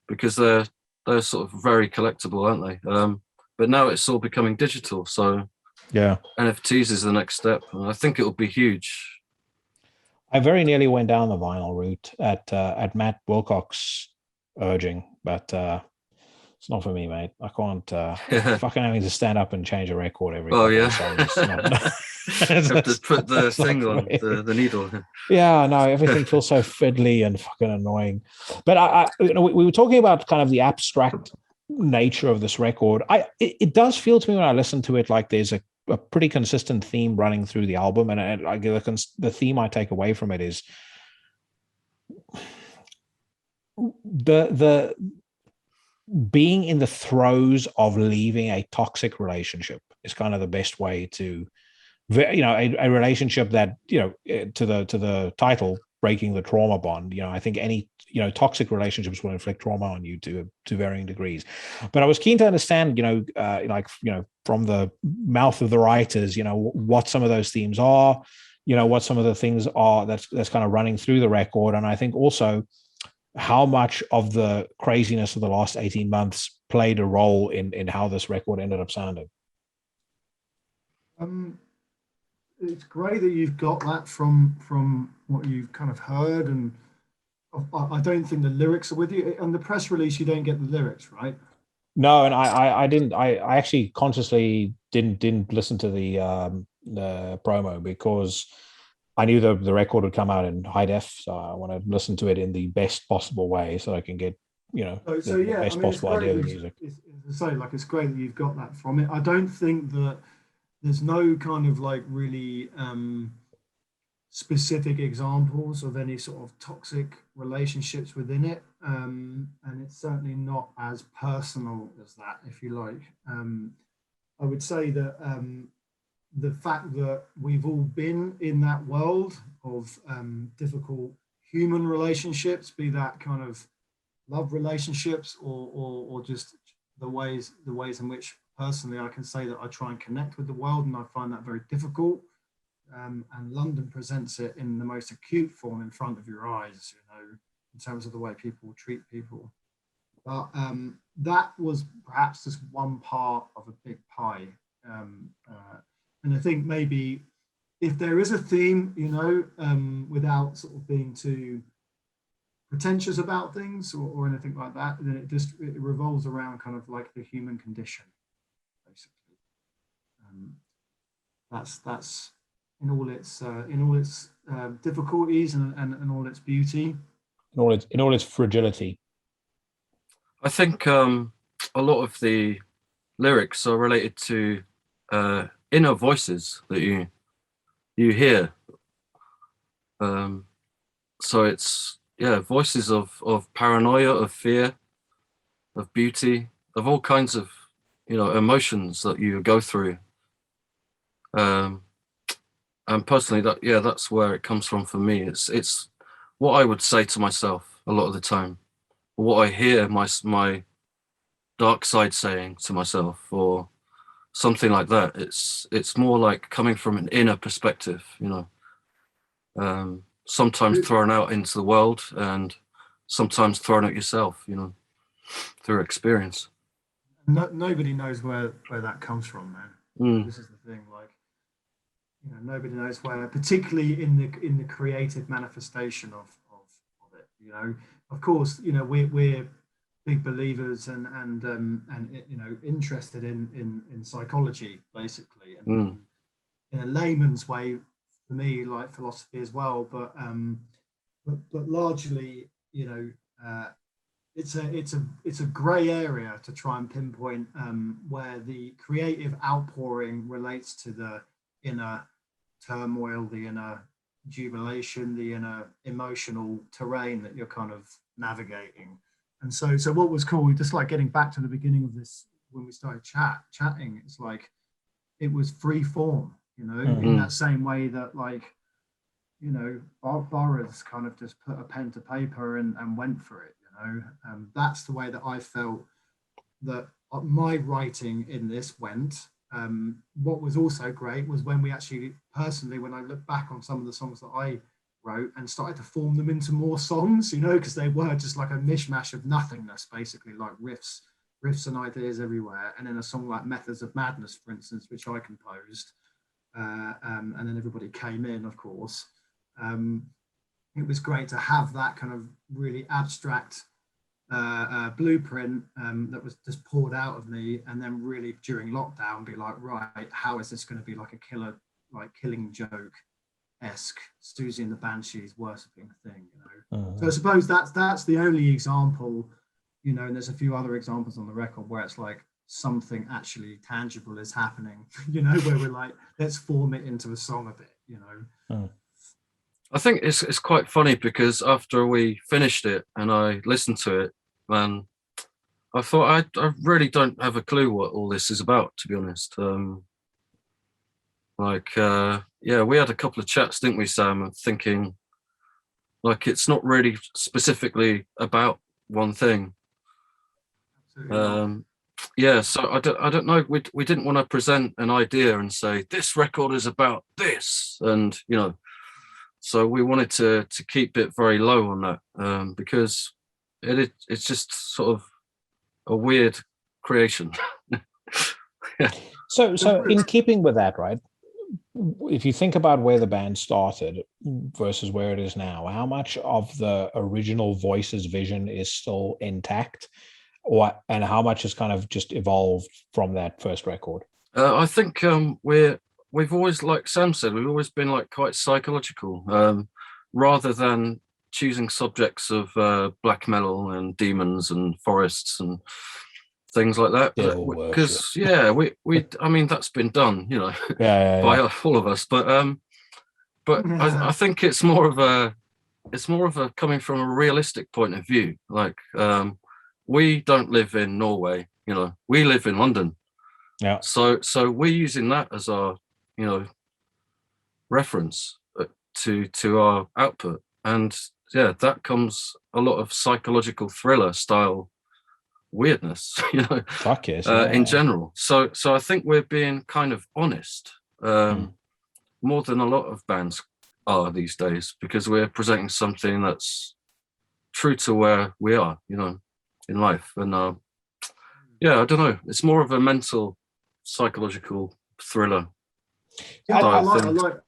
because they're sort of very collectible, aren't they? But now it's all becoming digital, so yeah, NFTs is the next step, and I think it'll be huge. I very nearly went down the vinyl route at Matt Wilcox's urging, but it's not for me, mate. I can't fucking having to stand up and change a record every song. Have to put the That's thing not on, right. the needle. Yeah, no, everything feels so fiddly and fucking annoying. But we were talking about kind of the abstract nature of this record. It does feel to me when I listen to it like there's a pretty consistent theme running through the album, and like the theme I take away from it is the being in the throes of leaving a toxic relationship is kind of the best way to, a relationship that, to the title, breaking the trauma bond. I think any, toxic relationships will inflict trauma on you to varying degrees. But I was keen to understand, from the mouth of the writers, what some of those themes are, what some of the things are that's kind of running through the record. And I think also how much of the craziness of the last 18 months played a role in how this record ended up sounding. It's great that you've got that from what you've kind of heard, and I don't think the lyrics are with you. On the press release, you don't get the lyrics, right? No, and I didn't. I actually consciously didn't listen to the promo because I knew the record would come out in high def, so I want to listen to it in the best possible way so I can get So the yeah, best I mean, possible idea of the music. It's like it's great that you've got that from it. I don't think that there's no kind of like really specific examples of any sort of toxic relationships within it, and it's certainly not as personal as that, if you like. I would say that the fact that we've all been in that world of difficult human relationships, be that kind of love relationships or just the ways in which personally I can say that I try and connect with the world, and I find that very difficult. And London presents it in the most acute form in front of your eyes, in terms of the way people treat people. But that was perhaps just one part of a big pie. And I think maybe if there is a theme, without sort of being too pretentious about things or anything like that, then it revolves around kind of like the human condition, basically. That's in all its difficulties and all its beauty, In all its fragility. I think a lot of the lyrics are related to inner voices that you hear. So it's voices of paranoia, of fear, of beauty, of all kinds of emotions that you go through. And personally, that's where it comes from for me. It's what I would say to myself a lot of the time, or what I hear my dark side saying to myself, or something like that. It's more like coming from an inner perspective, sometimes thrown out into the world and sometimes thrown at yourself, through experience. Nobody knows where that comes from, man. This is the thing, like, nobody knows where, particularly in the creative manifestation of it. Of course, we're big believers and interested in psychology, basically, and in a layman's way, for me, like philosophy as well. But largely, it's a grey area to try and pinpoint where the creative outpouring relates to the inner turmoil, the inner jubilation, the inner emotional terrain that you're kind of navigating. And so what was cool, just like getting back to the beginning of this, when we started chatting, it's like it was free form, in that same way that, like, Burroughs kind of just put a pen to paper and went for it. That's the way that I felt that my writing in this went. What was also great was when we actually, personally, when I look back on some of the songs that I wrote and started to form them into more songs, because they were just like a mishmash of nothingness, basically, like riffs and ideas everywhere. And then a song like Methods of Madness, for instance, which I composed, and then everybody came in, of course. It was great to have that kind of really abstract blueprint that was just poured out of me, and then really during lockdown be like, right, how is this going to be like a killer like Killing Joke-esque Susie and the Banshees worshipping thing, you know. Uh-huh. So I suppose that's the only example, you know, and there's a few other examples on the record where it's like something actually tangible is happening, you know, where we're like, let's form it into a song a bit, you know. I think it's quite funny because after we finished it and I listened to it, man, I thought I really don't have a clue what all this is about, to be honest. Yeah, we had a couple of chats, didn't we, Sam? Thinking like it's not really specifically about one thing. Yeah, so I don't know. We didn't want to present an idea and say this record is about this, and you know, so we wanted to keep it very low on that because it's just sort of a weird creation. Yeah. So in keeping with that, right? If you think about where the band started versus where it is now, how much of the original Voices vision is still intact, and how much has kind of just evolved from that first record? I think we've always, like Sam said, we've always been like quite psychological, rather than choosing subjects of black metal and demons and forests and things like that. Because I mean that's been done, you know, by all of us. But I think it's more of a coming from a realistic point of view. Like we don't live in Norway, you know, we live in London. Yeah. So we're using that as our, you know, reference to our output, and yeah, that comes a lot of psychological thriller style weirdness, you know. Fuck yes, in general. So I think we're being kind of honest, more than a lot of bands are these days, because we're presenting something that's true to where we are, you know, in life. And yeah, I don't know. It's more of a mental, psychological thriller. Yeah,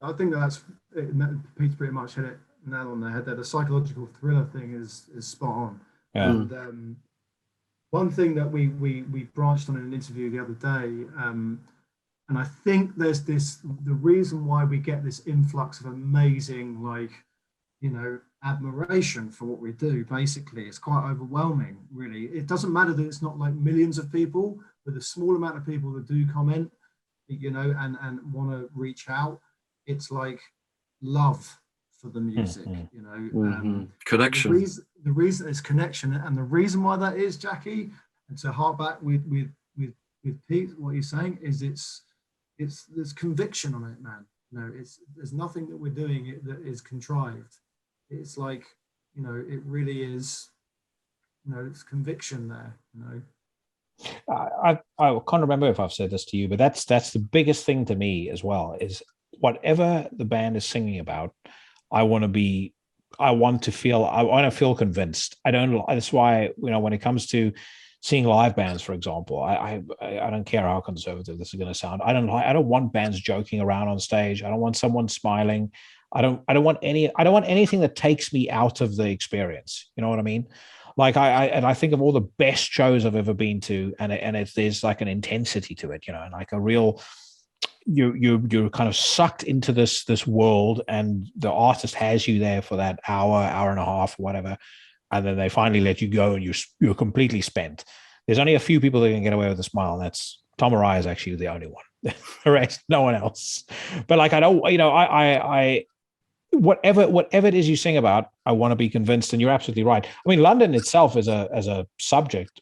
I think that's it. Pete's pretty much hit it nail on the head there. The psychological thriller thing is spot on. Yeah. And one thing that we branched on in an interview the other day, and I think there's the reason why we get this influx of amazing, like, you know, admiration for what we do. Basically, it's quite overwhelming, really. It doesn't matter that it's not like millions of people, but the small amount of people that do comment, you know, and want to reach out, it's like love for the music, you know. Connection. The reason is connection, and the reason why that is, Jackie, and to hark back with Pete, what he's saying is it's there's conviction on it, man. You know, there's nothing that we're doing that is contrived. It's like, you know, it really is, you know, it's conviction there, you know. I can't remember if I've said this to you, but that's the biggest thing to me as well, is whatever the band is singing about, I want to feel convinced. That's why, you know, when it comes to seeing live bands, for example, I don't care how conservative this is going to sound. I don't want bands joking around on stage. I don't want someone smiling. I don't want anything that takes me out of the experience. You know what I mean? Like I think of all the best shows I've ever been to, and there's like an intensity to it, you know, and like a real, you're kind of sucked into this world, and the artist has you there for that hour and a half, whatever, and then they finally let you go, and you're completely spent. There's only a few people that can get away with a smile, and that's Tom Araya is actually the only one. The rest, no one else. But like, I don't, you know, I whatever it is you sing about, I want to be convinced. And you're absolutely right. I mean, London itself as a subject,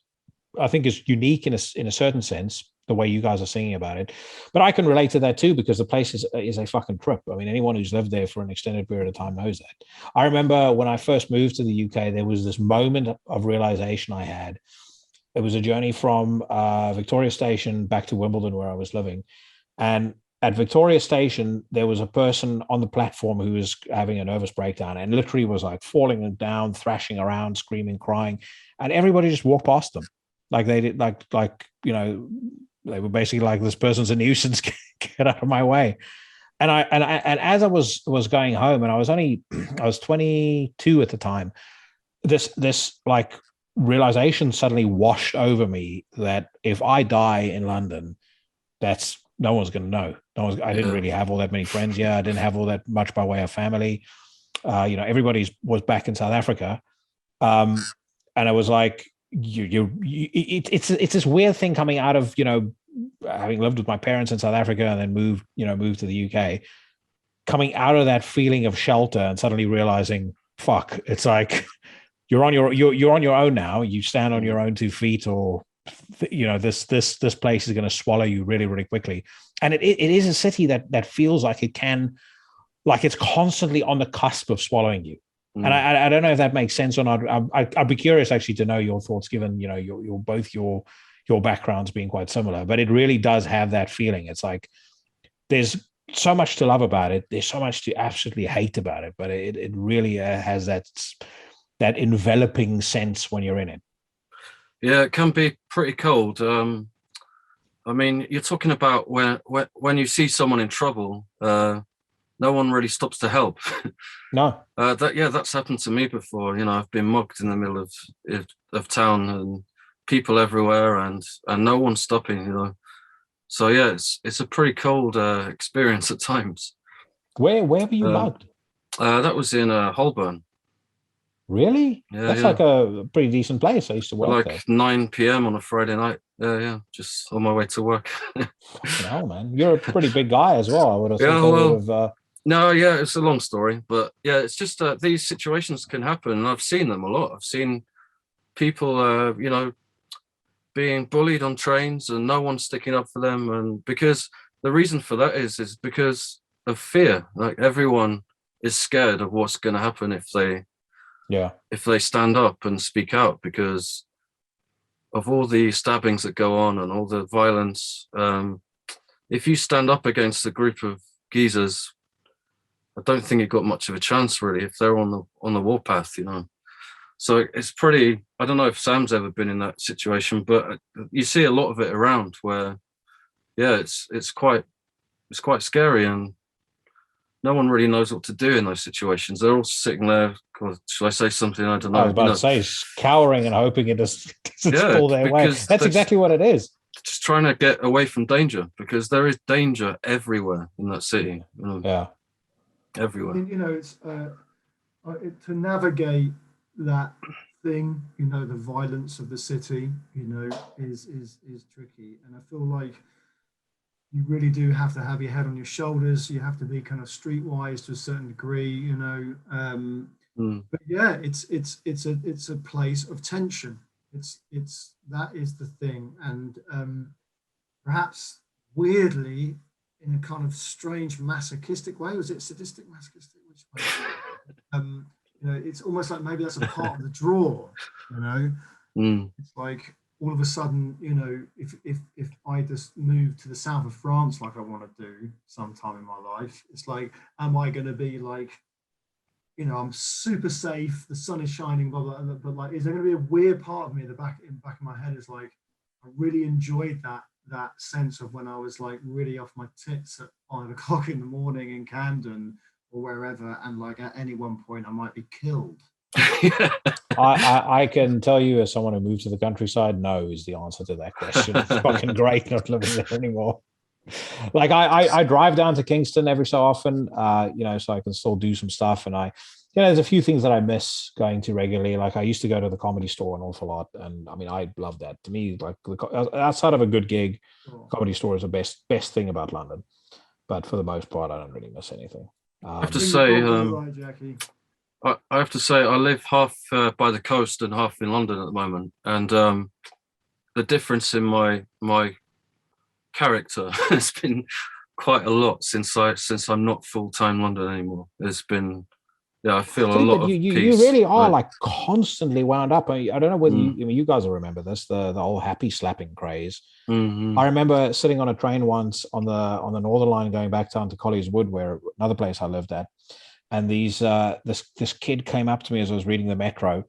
I think, is unique in a certain sense, the way you guys are singing about it. But I can relate to that too, because the place is a fucking trip. I mean, anyone who's lived there for an extended period of time knows that. I remember when I first moved to the UK, there was this moment of realization I had. It was a journey from Victoria Station back to Wimbledon, where I was living. And at Victoria Station, there was a person on the platform who was having a nervous breakdown and literally was like falling down, thrashing around, screaming, crying. And everybody just walked past them. Like they did, like, you know, they were basically like, this person's a nuisance, get out of my way. And as I was going home, and I was 22 at the time, this like realization suddenly washed over me that if I die in London, that's no one's going to know. I didn't really have all that many friends. Yeah, I didn't have all that much by way of family. Everybody was back in South Africa, and I was like, it's this weird thing coming out of having lived with my parents in South Africa and then moved to the UK, coming out of that feeling of shelter and suddenly realizing, fuck, it's like you're on your own now. You stand on your own 2 feet, or this place is going to swallow you really, really quickly. And it is a city that feels like it can, like it's constantly on the cusp of swallowing you. And I don't know if that makes sense or not. I'd be curious actually to know your thoughts, given your backgrounds being quite similar. But it really does have that feeling. It's like there's so much to love about it. There's so much to absolutely hate about it. But it really has that enveloping sense when you're in it. Yeah, it can be pretty cold. I mean, you're talking about when you see someone in trouble, no one really stops to help. No. That's happened to me before. I've been mugged in the middle of town and people everywhere, and no one's stopping. So yeah, it's a pretty cold experience at times. Where were you mugged? That was in Holborn. Really? Yeah, that's like a pretty decent place. I used to work there. 9 p.m. on a Friday night. Yeah, just on my way to work. Fucking hell, man! You're a pretty big guy as well. I would have thought. No, yeah, it's a long story, but yeah, it's just these situations can happen, and I've seen them a lot. I've seen people, being bullied on trains, and no one's sticking up for them, and because the reason for that is because of fear. Like everyone is scared of what's going to happen if they stand up and speak out, because of all the stabbings that go on and all the violence. If you stand up against a group of geezers, I don't think you've got much of a chance really if they're on the warpath, So it's pretty. I don't know if Sam's ever been in that situation, but you see a lot of it around where, yeah, it's quite scary, and no one really knows what to do in those situations. They're all sitting there. God, should I say something? I don't know. I was about to say, cowering and hoping it doesn't pull their way. That's exactly what it is. Just trying to get away from danger, because there is danger everywhere in that city. Yeah, I everywhere. mean, it's to navigate that thing. The violence of the city. Is tricky, and I feel like you really do have to have your head on your shoulders. You have to be kind of streetwise to a certain degree, But yeah, it's a place of tension. That is the thing, and perhaps weirdly, in a kind of strange masochistic way. Was it sadistic, masochistic? Which way? It's almost like maybe that's a part of the draw. It's like, all of a sudden, if I just move to the south of France like I want to do sometime in my life, it's like, am I going to be like, I'm super safe, the sun is shining, blah, blah, blah, but like, is there going to be a weird part of me in the back of my head is like, I really enjoyed that sense of when I was like really off my tits at 5 o'clock in the morning in Camden or wherever, and like at any one point I might be killed. I can tell you, as someone who moved to the countryside, no is the answer to that question. It's fucking great not living there anymore. Like I drive down to Kingston every so often, so I can still do some stuff. And there's a few things that I miss going to regularly. Like I used to go to the Comedy Store an awful lot, and I mean I love that. To me, like outside of a good gig, Comedy Store is the best thing about London. But for the most part, I don't really miss anything. I have to say, I have to say, I live half by the coast and half in London at the moment, and the difference in my character has been quite a lot since I'm not full-time London anymore. There's been, I feel a lot of peace. You really are like constantly wound up. I don't know whether you guys will remember this, the whole happy slapping craze. Mm-hmm. I remember sitting on a train once on the Northern Line going back down to Colliers Wood, where another place I lived at. And this kid came up to me as I was reading the Metro,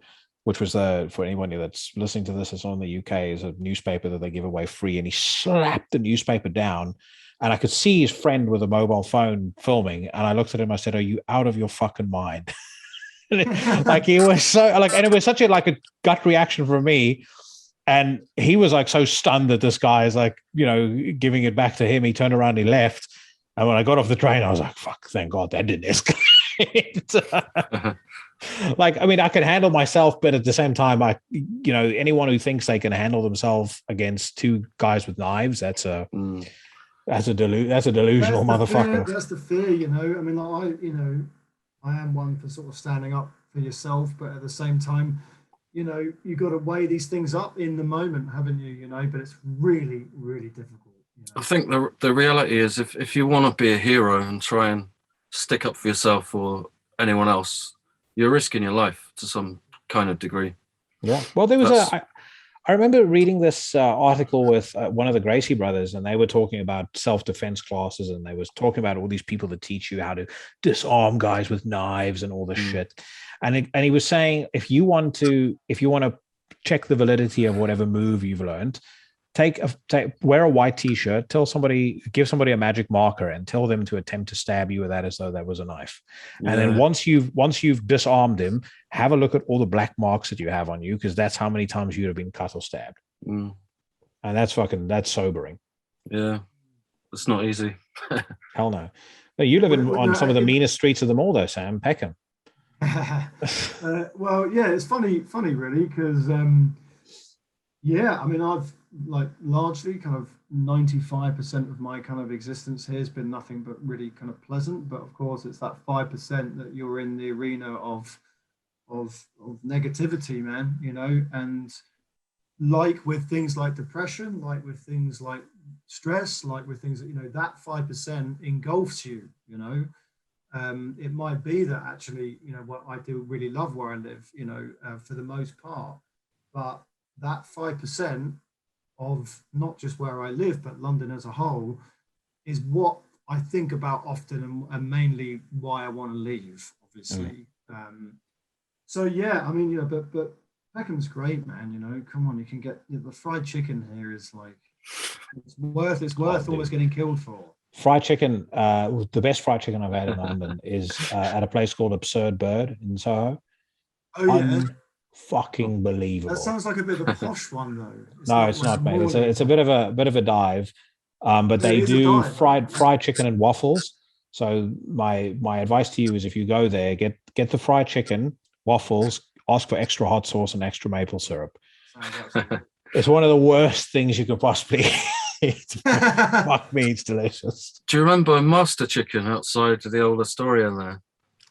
which was for anybody that's listening to this, it's on the UK, is a newspaper that they give away free. And he slapped the newspaper down, and I could see his friend with a mobile phone filming. And I looked at him, I said, "Are you out of your fucking mind?" Like he was so like, and it was such a gut reaction from me. And he was like so stunned that this guy is like, giving it back to him. He turned around, he left. And when I got off the train, I was like, fuck, thank God that didn't escalate. Like, I mean, I can handle myself, but at the same time, anyone who thinks they can handle themselves against two guys with knives, that's a delusional motherfucker. That's the fear, I mean, I am one for sort of standing up for yourself, but at the same time, you got to weigh these things up in the moment, haven't you? But it's really, really difficult. I think the reality is if you want to be a hero and try and stick up for yourself or anyone else, you're risking your life to some kind of degree. Yeah. Well, there was I remember reading this article with one of the Gracie brothers, and they were talking about self-defense classes, and they was talking about all these people that teach you how to disarm guys with knives and all this shit. And he was saying, if you want to check the validity of whatever move you've learned, wear a white t-shirt, give somebody a magic marker and tell them to attempt to stab you with that as though that was a knife. Yeah. And then once you've disarmed him, have a look at all the black marks that you have on you, because that's how many times you'd have been cut or stabbed. And that's sobering. Yeah. It's not easy. Hell no. You live on some of the meanest streets of them all though, Sam. Peckham. Well, yeah, it's funny really, because I mean, I've largely kind of 95% of my kind of existence here has been nothing but really kind of pleasant. But of course, it's that 5% that you're in the arena of negativity, man. And like with things like depression, like with things like stress, like with things that that 5% engulfs you. It might be that actually, what I do really love where I live, for the most part, but that 5% of not just where I live, but London as a whole, is what I think about often, and mainly why I want to leave, obviously. So yeah, I mean, but Peckham's great, man. Come on, you can get the fried chicken here is like it's worth almost getting killed for. Fried chicken, the best fried chicken I've had in London is at a place called Absurd Bird in Soho. Oh yeah. Fucking believable. That sounds like a bit of a posh one, though. It's not, mate. It's a bit of a dive, but they do fried chicken and waffles. So my advice to you is, if you go there, get the fried chicken, waffles, ask for extra hot sauce and extra maple syrup. It's one of the worst things you could possibly eat. Fuck me, it's delicious. Do you remember Master Chicken outside the old Astoria there?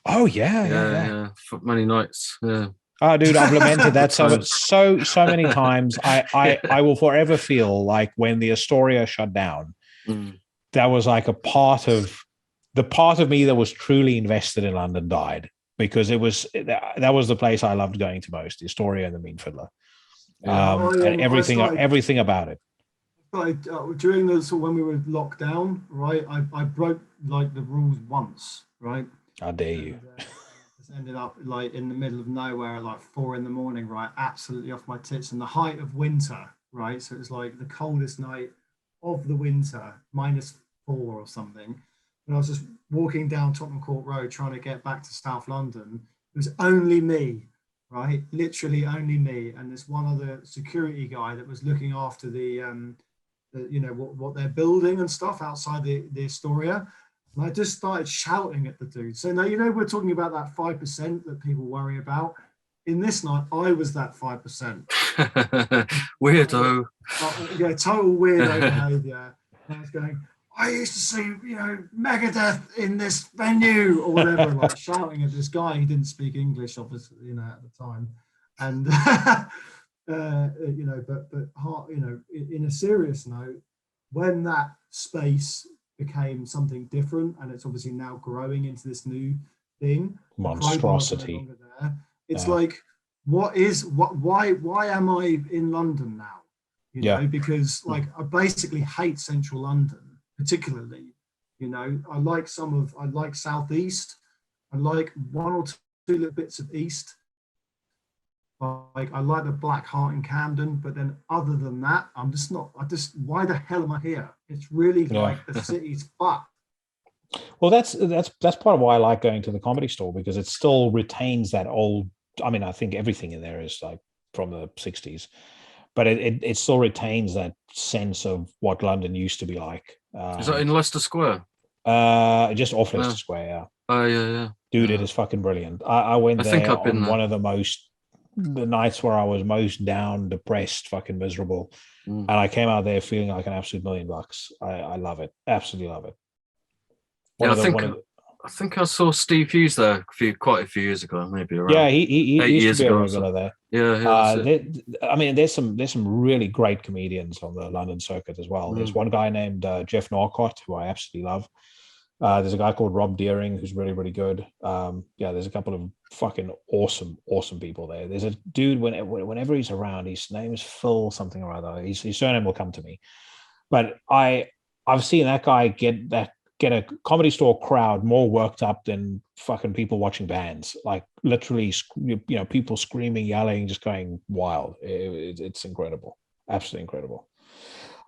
Oh yeah. For many nights. Yeah. Oh, dude, I've lamented that so many times. I will forever feel like when the Astoria shut down, that was like the part of me that was truly invested in London died, because that was the place I loved going to most, the Astoria and the Mean Fiddler, and everything about it. During when we were locked down, right? I broke the rules once, right? How dare you? Ended up in the middle of nowhere at 4 a.m, right? Absolutely off my tits, in the height of winter, right? So it was the coldest night of the winter, -4 or something. And I was just walking down Tottenham Court Road trying to get back to South London. It was only me, right? Literally only me, and this one other security guy that was looking after the what they're building and stuff outside the Astoria. And I just started shouting at the dude. So now, we're talking about that 5% that people worry about. In this night, I was that 5%. Weirdo. Yeah, total weirdo behavior. And I was going, I used to see, Megadeth in this venue or whatever, shouting at this guy. He didn't speak English, obviously, at the time. And, but in a serious note, when that space became something different, and it's obviously now growing into this new thing, monstrosity. It's why am I in London now? Because I basically hate central London, particularly. I like Southeast, I like one or two little bits of East. I like the Black Heart in Camden, but then other than that, why the hell am I here? It's really the city's fucked. Well, that's part of why I like going to the Comedy Store, because it still retains that old. I mean, I think everything in there is from the 60s, but it still retains that sense of what London used to be like. Is that in Leicester Square? Just off Leicester Square, yeah. Oh, yeah. Dude, it is fucking brilliant. I went think there I've been on there. one of the nights where I was most down, depressed, fucking miserable. And I came out there feeling like an absolute $1,000,000. I love it. Absolutely love it. I think I saw Steve Hughes there quite a few years ago, maybe around. Yeah, he 8 used to years be a ago or regular so. there. Yeah, that's it. I mean, there's some really great comedians on the London circuit as well. There's one guy named Jeff Narcott, who I absolutely love. There's a guy called Rob Deering, who's really, really good. There's a couple of fucking awesome people there. There's a dude, whenever he's around, his name is Phil something or other. His surname will come to me. But I've seen that guy get a Comedy Store crowd more worked up than fucking people watching bands. Like literally, people screaming, yelling, just going wild. It's incredible. Absolutely incredible.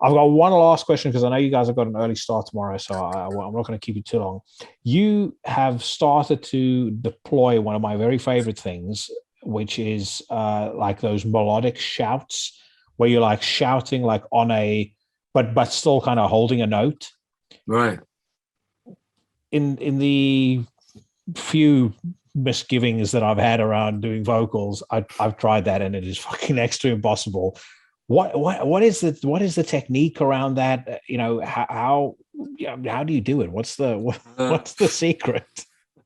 I've got one last question because I know you guys have got an early start tomorrow, so I'm not going to keep you too long. You have started to deploy one of my very favorite things, which is like those melodic shouts where you're like shouting like on but still kind of holding a note. Right. In the few misgivings that I've had around doing vocals, I've tried that and it is fucking next to impossible. What is the technique around that? How do you do it? What's the secret?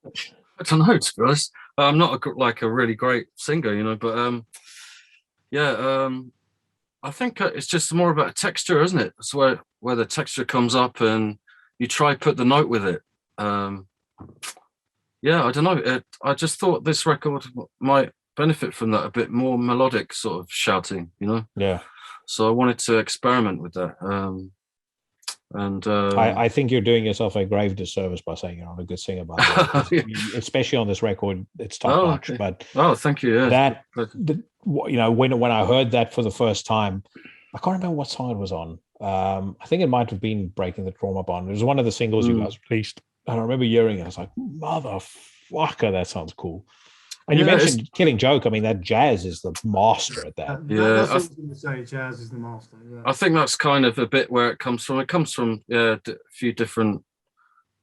I don't know, to be honest. I'm not a really great singer, but I think it's just more about texture, isn't it? It's where the texture comes up and you try put the note with it. I don't know. I just thought this record might benefit from that, a bit more melodic sort of shouting, Yeah. So I wanted to experiment with that. I think you're doing yourself a grave disservice by saying you're not a good singer, by the way. Especially on this record, it's top notch. Okay. But thank you. Yeah. When I heard that for the first time, I can't remember what song it was on. I think it might have been "Breaking the Trauma Bond." It was one of the singles you guys released, and I remember hearing it. I was like, "Motherfucker, that sounds cool." And you mentioned Killing Joke. I mean, that Jazz is the master at that. That's what I was going to say. Jazz is the master. Yeah. I think that's kind of a bit where it comes from. It comes from a few different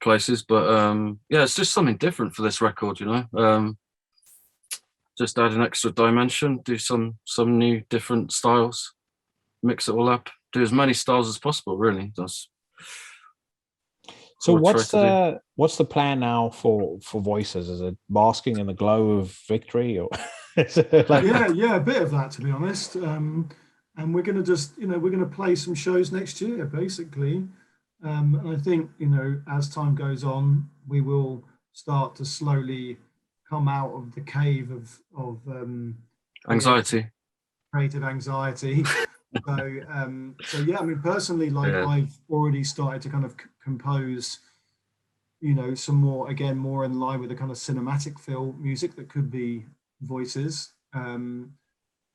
places, but it's just something different for this record. Just add an extra dimension, do some new different styles, mix it all up, do as many styles as possible. Really, that's. So what's the plan now for Voices? Is it basking in the glow of victory, or is it like... yeah, a bit of that, to be honest. And we're going to just we're going to play some shows next year, basically. And I think as time goes on, we will start to slowly come out of the cave of anxiety, creative anxiety. So yeah, I mean, personally, I've already started to kind of compose, some more in line with the kind of cinematic feel music that could be Voices. And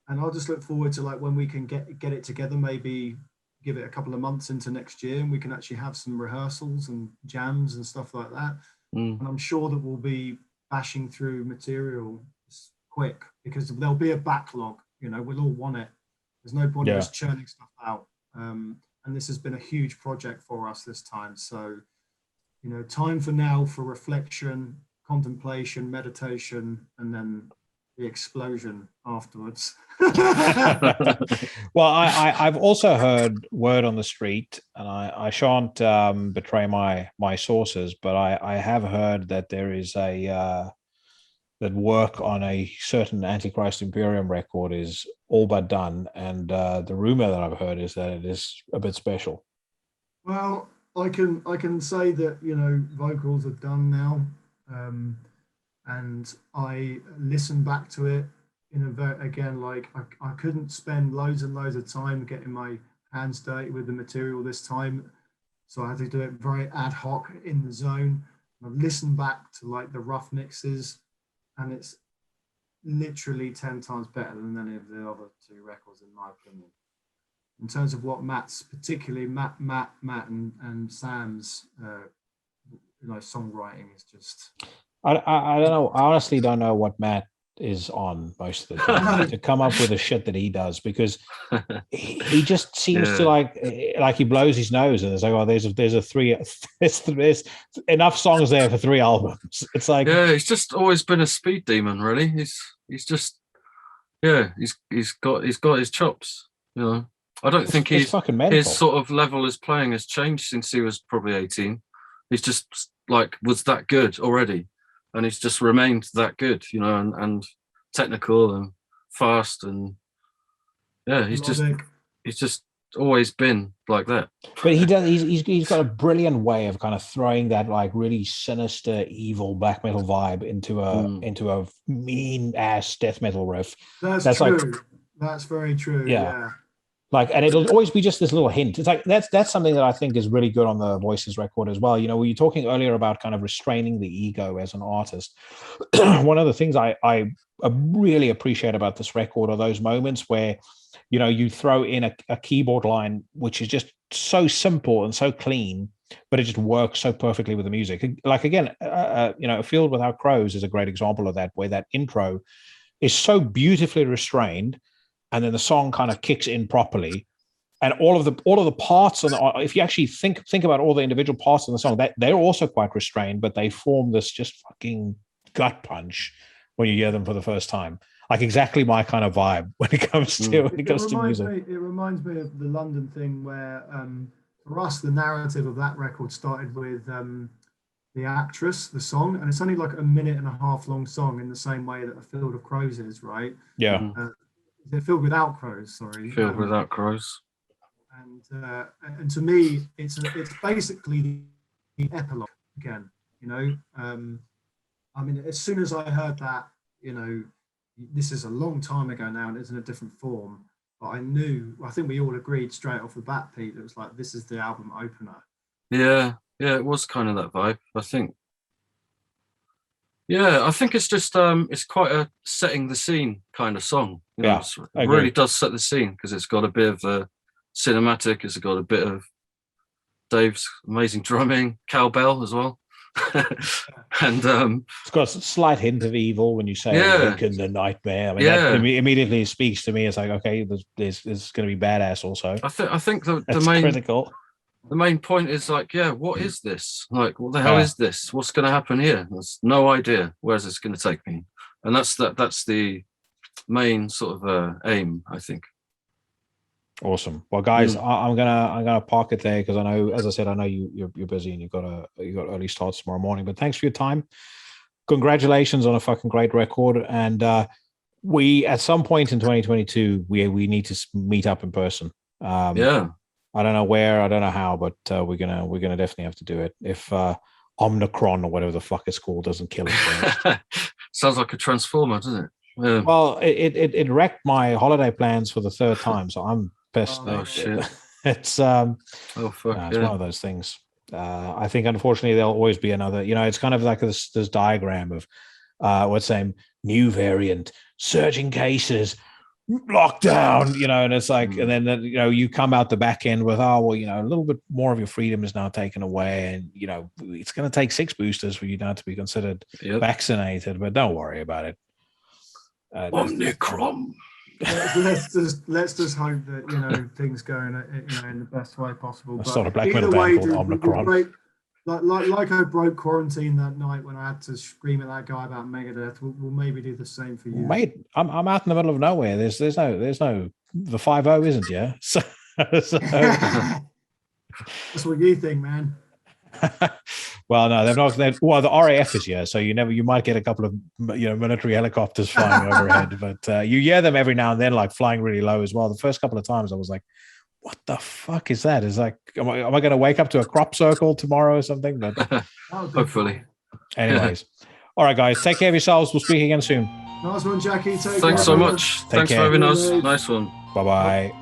I'll just look forward to when we can get it together, maybe give it a couple of months into next year, and we can actually have some rehearsals and jams and stuff like that. And I'm sure that we'll be bashing through material quick because there'll be a backlog. We'll all want it. There's no point in just churning stuff out. And this has been a huge project for us this time. So, time for now for reflection, contemplation, meditation, and then the explosion afterwards. Well, I've also heard word on the street, and I shan't betray my sources, but I have heard that there is that work on a certain Antichrist Imperium record is all but done, and the rumor that I've heard is that it is a bit special. Well, I can say that vocals are done now, and I listened back to it I couldn't spend loads and loads of time getting my hands dirty with the material this time, so I had to do it very ad hoc in the zone. I listened back to the rough mixes, and it's literally 10 times better than any of the other two records, in my opinion. In terms of what particularly Matt and Sam's songwriting is just. I don't know. I honestly don't know what Matt is on most of the time to come up with the shit that he does, because he just seems to like he blows his nose and it's like, oh, there's enough songs there for 3 albums. It's like, he's just always been a speed demon, really. He's just he's got his chops, you know. I don't think it's fucking mental. His sort of level as playing has changed since he was probably 18. He's just like was that good already, and he's just remained that good, you know, and technical and fast, and he's just always been like that. But he does. He's got a brilliant way of kind of throwing that like really sinister, evil black metal vibe into a mean ass death metal riff. That's true. Like, that's very true. Yeah. Like, and it'll always be just this little hint. It's like that's something that I think is really good on the Voices record as well. You know, we were talking earlier about kind of restraining the ego as an artist. One of the things I really appreciate about this record are those moments where, you know, you throw in a keyboard line which is just so simple and so clean, but it just works so perfectly with the music. Like, again, you know, A Field Without Crows is a great example of that, where that intro is so beautifully restrained, and then the song kind of kicks in properly, and all of the parts, and if you actually think about all the individual parts in the song, that they're also quite restrained, but they form this just fucking gut punch when you hear them for the first time. Like, exactly my kind of vibe when it comes to music. It reminds me of the London thing, where for us the narrative of that record started with The Actress, the song, and it's only like a 1.5 minute long song, in the same way that A Field of Crows is, right? Yeah. Filled Without Crows, sorry. Filled Without Crows. And to me, it's basically the epilogue again. You know, I mean, as soon as I heard that, you know, this is a long time ago now, and it's in a different form. But I think we all agreed straight off the bat, Pete, it was like, this is the album opener. Yeah, it was kind of that vibe, I think. Yeah, I think it's just it's quite a setting the scene kind of song. You know, it really does set the scene, because it's got a bit of cinematic. It's got a bit of Dave's amazing drumming, cowbell as well, and it's got a slight hint of evil when you say "Awaken the Nightmare." I mean, that immediately speaks to me. It's like, okay, there's going to be badass also. I think the main critical. The main point is like, what is this? Like, what the hell is this? What's going to happen here? There's no idea. Where's this going to take me? And that's the main sort of aim, I think. Awesome. Well, guys, I'm gonna park it there, because I know, as I said, I know you're busy and you got early starts tomorrow morning. But thanks for your time. Congratulations on a fucking great record. And we, at some point in 2022, we need to meet up in person. I don't know where, I don't know how, but we're gonna definitely have to do it if Omnicron or whatever the fuck it's called doesn't kill it. Sounds like a transformer, doesn't it? Yeah. Well, it wrecked my holiday plans for the 3rd time, so I'm pissed. Oh shit! It's oh fuck! It's one of those things. I think, unfortunately, there'll always be another. You know, it's kind of like this diagram of what's saying, new variant, surging cases, lockdown, you know, and it's like, and then, you know, you come out the back end with, oh, well, you know, a little bit more of your freedom is now taken away, and, you know, it's going to take 6 boosters for you now to be considered vaccinated, but don't worry about it. Omnicron. Let's just hope that, you know, things go in the best way possible. That's not a black metal band called Omnicron. Like I broke quarantine that night when I had to scream at that guy about Megadeth. We'll maybe do the same for you, mate. I'm out in the middle of nowhere. There's no the 5-0 isn't, yeah. So that's what you think, man. Well, no, they're not. Well, the RAF is here, so you might get a couple of, you know, military helicopters flying overhead, but you hear them every now and then, like flying really low as well. The first couple of times, I was like, what the fuck is that? It's like, am I going to wake up to a crop circle tomorrow or something? But hopefully. Anyways. All right, guys. Take care of yourselves. We'll speak again soon. Nice one, Jackie. Thanks so much. Thanks for having us. Nice one. Bye-bye.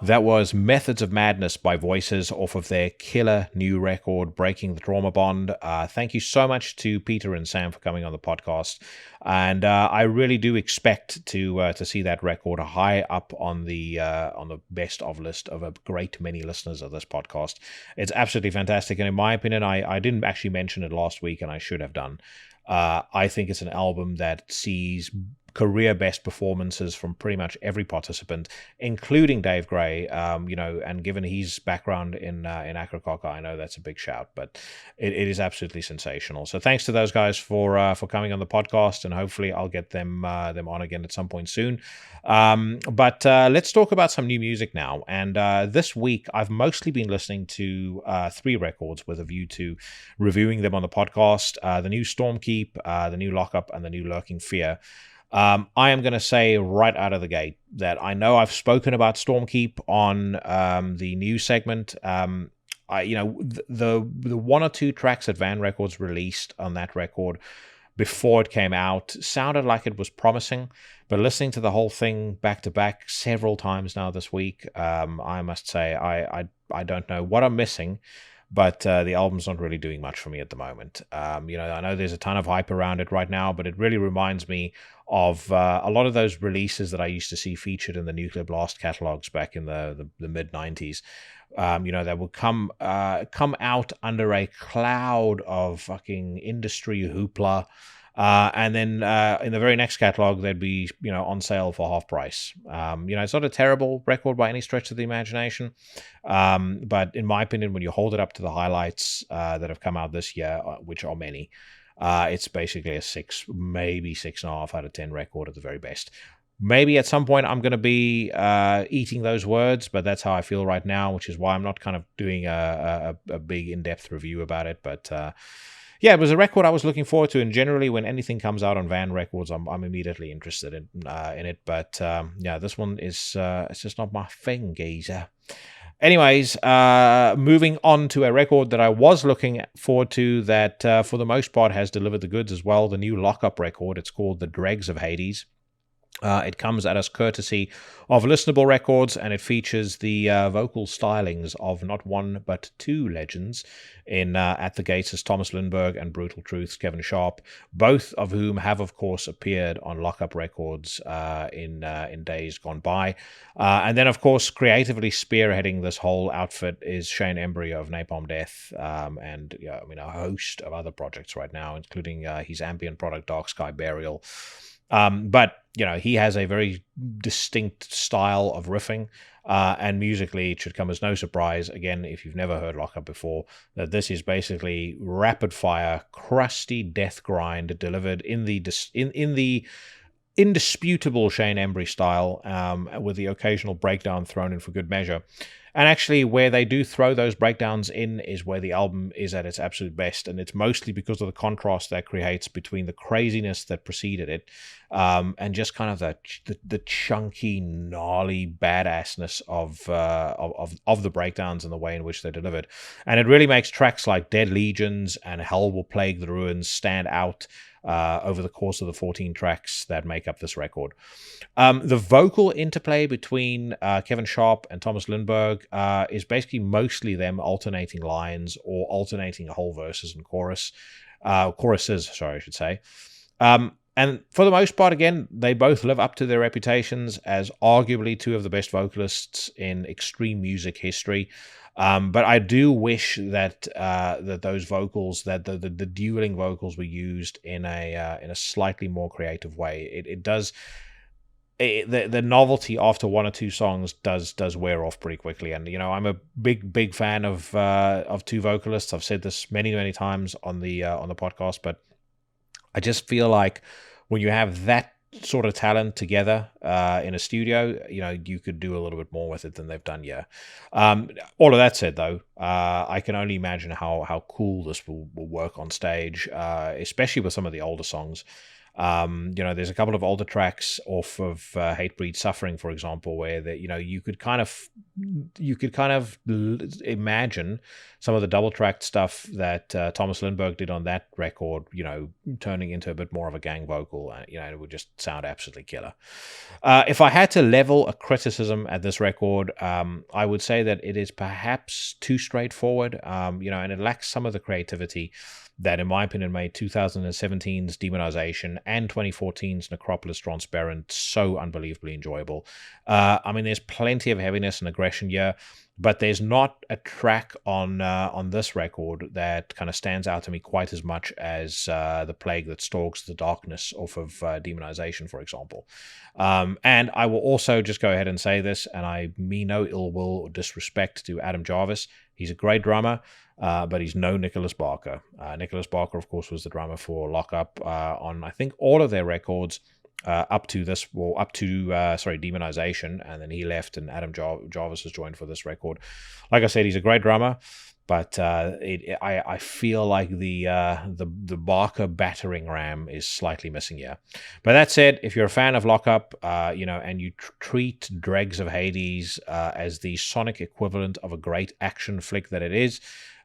That was Methods of Madness by Voices off of their killer new record, Breaking the Trauma Bond. Thank you so much to Peter and Sam for coming on the podcast. And I really do expect to see that record high up on the best of list of a great many listeners of this podcast. It's absolutely fantastic. And in my opinion, I didn't actually mention it last week, and I should have done. I think it's an album that sees career best performances from pretty much every participant, including Dave Gray. And given his background in Acrocock, I know that's a big shout, but it is absolutely sensational. So thanks to those guys for coming on the podcast, and hopefully I'll get them on again at some point soon. But let's talk about some new music now. And this week I've mostly been listening to 3 records with a view to reviewing them on the podcast: the new Stormkeep, the new Lockup, and the new Lurking Fear. I am going to say right out of the gate that I know I've spoken about Stormkeep on the news segment. The 1 or 2 tracks that Van Records released on that record before it came out sounded like it was promising, but listening to the whole thing back to back several times now this week, I must say I don't know what I'm missing. But the album's not really doing much for me at the moment. I know there's a ton of hype around it right now, but it really reminds me of a lot of those releases that I used to see featured in the Nuclear Blast catalogs back in the mid-90s. That would come out under a cloud of fucking industry hoopla. And then in the very next catalog, they'd be, on sale for half price. It's not a terrible record by any stretch of the imagination. But in my opinion, when you hold it up to the highlights that have come out this year, which are many, it's basically a 6, maybe 6.5 out of 10 record at the very best. Maybe at some point I'm going to be eating those words, but that's how I feel right now, which is why I'm not kind of doing a big in-depth review about it. But yeah, it was a record I was looking forward to, and generally when anything comes out on Van Records, I'm immediately interested in it. But this one is it's just not my thing, geezer. Anyways, moving on to a record that I was looking forward to that for the most part has delivered the goods as well, the new Lockup record. It's called The Dregs of Hades. It comes at us courtesy of Listenable Records, and it features the vocal stylings of not one but 2 legends in At the Gates as Thomas Lindberg and Brutal Truth's Kevin Sharp, both of whom have, of course, appeared on Lockup Records in days gone by. And then, of course, creatively spearheading this whole outfit is Shane Embry of Napalm Death, and a host of other projects right now, including his ambient product Dark Sky Burial. But he has a very distinct style of riffing, and musically it should come as no surprise, again, if you've never heard Lockup before, that this is basically rapid fire, crusty death grind delivered in the indisputable Shane Embry style, with the occasional breakdown thrown in for good measure. And actually, where they do throw those breakdowns in is where the album is at its absolute best, and it's mostly because of the contrast that creates between the craziness that preceded it, and just kind of the chunky, gnarly badassness of the breakdowns and the way in which they're delivered. And it really makes tracks like Dead Legions and Hell Will Plague the Ruins stand out over the course of the 14 tracks that make up this record. The vocal interplay between Kevin Sharp and Thomas Lindberg is basically mostly them alternating lines or alternating whole verses and choruses, I should say. And for the most part, again, they both live up to their reputations as arguably 2 of the best vocalists in extreme music history. But I do wish that those vocals, that the dueling vocals, were used in a slightly more creative way. It does. The novelty after 1 or 2 songs does wear off pretty quickly, and I'm a big fan of 2 vocalists. I've said this many times on the podcast, but I just feel like when you have that sort of talent together in a studio, you could do a little bit more with it than they've done here. All of that said, though, I can only imagine how cool this will work on stage, especially with some of the older songs. There's a couple of older tracks off of Hatebreed Suffering, for example, where you could kind of imagine some of the double tracked stuff that Thomas Lindbergh did on that record, turning into a bit more of a gang vocal. It would just sound absolutely killer. If I had to level a criticism at this record, I would say that it is perhaps too straightforward, and it lacks some of the creativity that, in my opinion, made 2017's Demonization and 2014's Necropolis Transparent so unbelievably enjoyable. There's plenty of heaviness and aggression here, but there's not a track on this record that kind of stands out to me quite as much as The Plague That Stalks the Darkness off of Demonization, for example. And I will also just go ahead and say this, and I mean no ill will or disrespect to Adam Jarvis. He's a great drummer, but he's no Nicholas Barker. Nicholas Barker, of course, was the drummer for Lockup on, I think, all of their records up to Demonization, and then he left and Adam Jarvis has joined for this record. Like I said, he's a great drummer, but I feel like the Barker battering ram is slightly missing here. But that said, if you're a fan of Lockup, and you treat Dregs of Hades as the sonic equivalent of a great action flick that it is,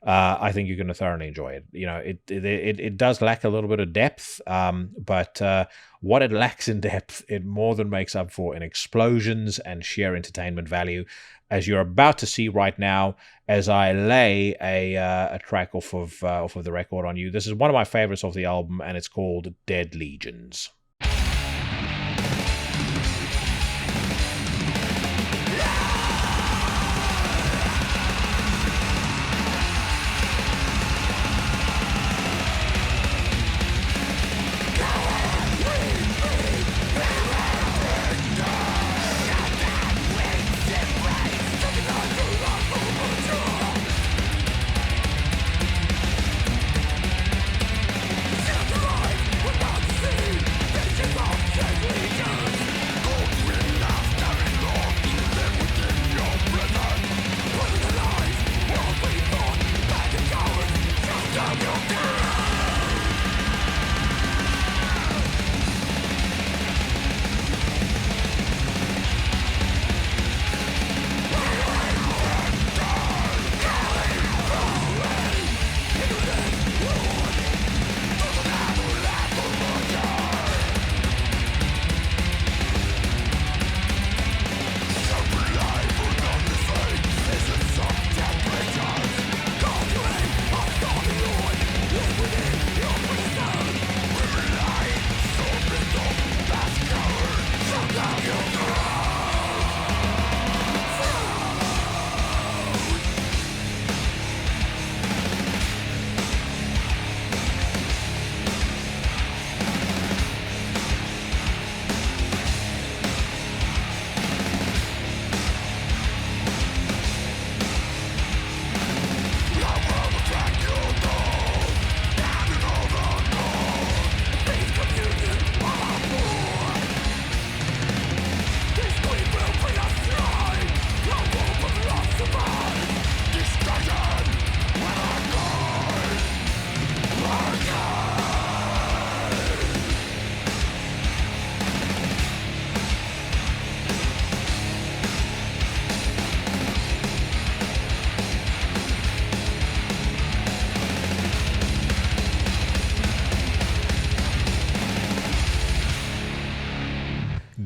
I think you're going to thoroughly enjoy it. It does lack a little bit of depth, but what it lacks in depth, it more than makes up for in explosions and sheer entertainment value, as you're about to see right now as I lay a track off of the record on you. This is one of my favorites of the album, and it's called Dead Legions.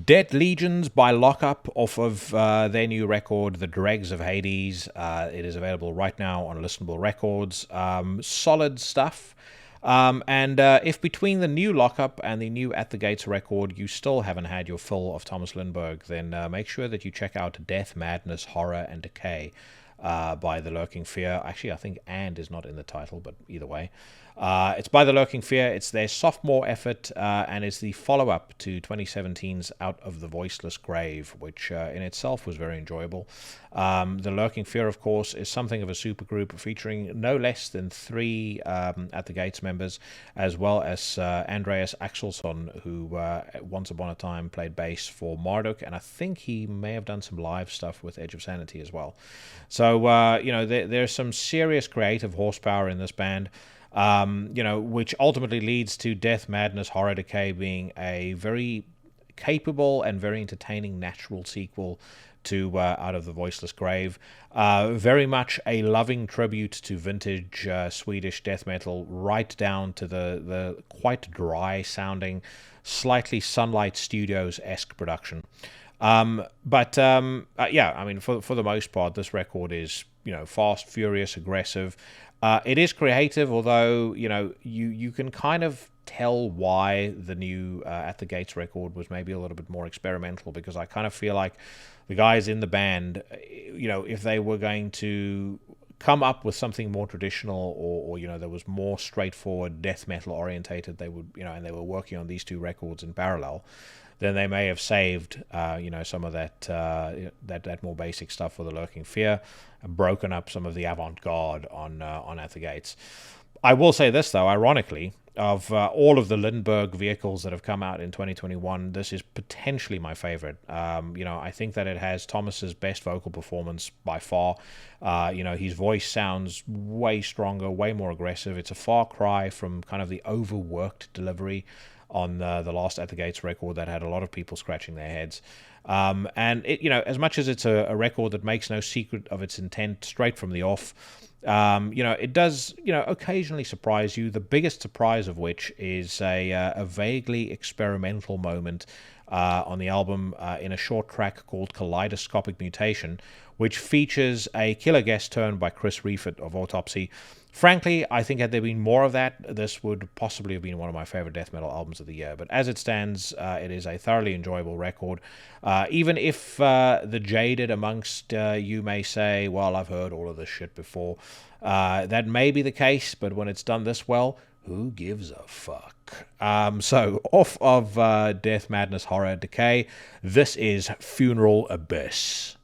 Dead Legions by Lockup off of their new record, The Dregs of Hades. It is available right now on Listenable Records. Solid stuff. And if between the new Lockup and the new At the Gates record you still haven't had your fill of Thomas Lindbergh, then make sure that you check out Death, Madness, Horror, and Decay by The Lurking Fear. Actually, I think "and" is not in the title, but either way. It's by The Lurking Fear. It's their sophomore effort, and it's the follow-up to 2017's Out of the Voiceless Grave, which in itself was very enjoyable. The Lurking Fear, of course, is something of a supergroup featuring no less than 3 At the Gates members, as well as Andreas Axelsson, who once upon a time played bass for Marduk, and I think he may have done some live stuff with Edge of Sanity as well. So, there's some serious creative horsepower in this band. which ultimately leads to Death Madness Horror Decay being a very capable and very entertaining natural sequel to Out of the Voiceless Grave. Very much a loving tribute to vintage Swedish death metal, right down to the quite dry sounding, slightly Sunlight Studios-esque production. Yeah, I mean, for the most part, this record is, fast, furious, aggressive. It is creative, although, you can kind of tell why the new At the Gates record was maybe a little bit more experimental, because I kind of feel like the guys in the band, if they were going to come up with something more traditional, or there was more straightforward death metal orientated, they would, and they were working on these two records in parallel, then they may have saved, some of that more basic stuff for the Lurking Fear, and broken up some of the avant-garde on At the Gates. I will say this, though, ironically, of all of the Lindbergh vehicles that have come out in 2021, this is potentially my favorite. I think that it has Thomas's best vocal performance by far. His voice sounds way stronger, way more aggressive. It's a far cry from kind of the overworked delivery on the last At the Gates record that had a lot of people scratching their heads. And it, as much as it's a record that makes no secret of its intent straight from the off, it does, occasionally surprise you. The biggest surprise of which is a vaguely experimental moment on the album in a short track called Kaleidoscopic Mutation, which features a killer guest turn by Chris Reifert of Autopsy. Frankly, I think had there been more of that, this would possibly have been one of my favorite death metal albums of the year. But as it stands, it is a thoroughly enjoyable record. Even if the jaded amongst you may say, well, I've heard all of this shit before. That may be the case, but when it's done this well, who gives a fuck? So, off of Death Madness Horror Decay, this is Funeral Abyss.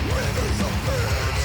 Withers a bitch.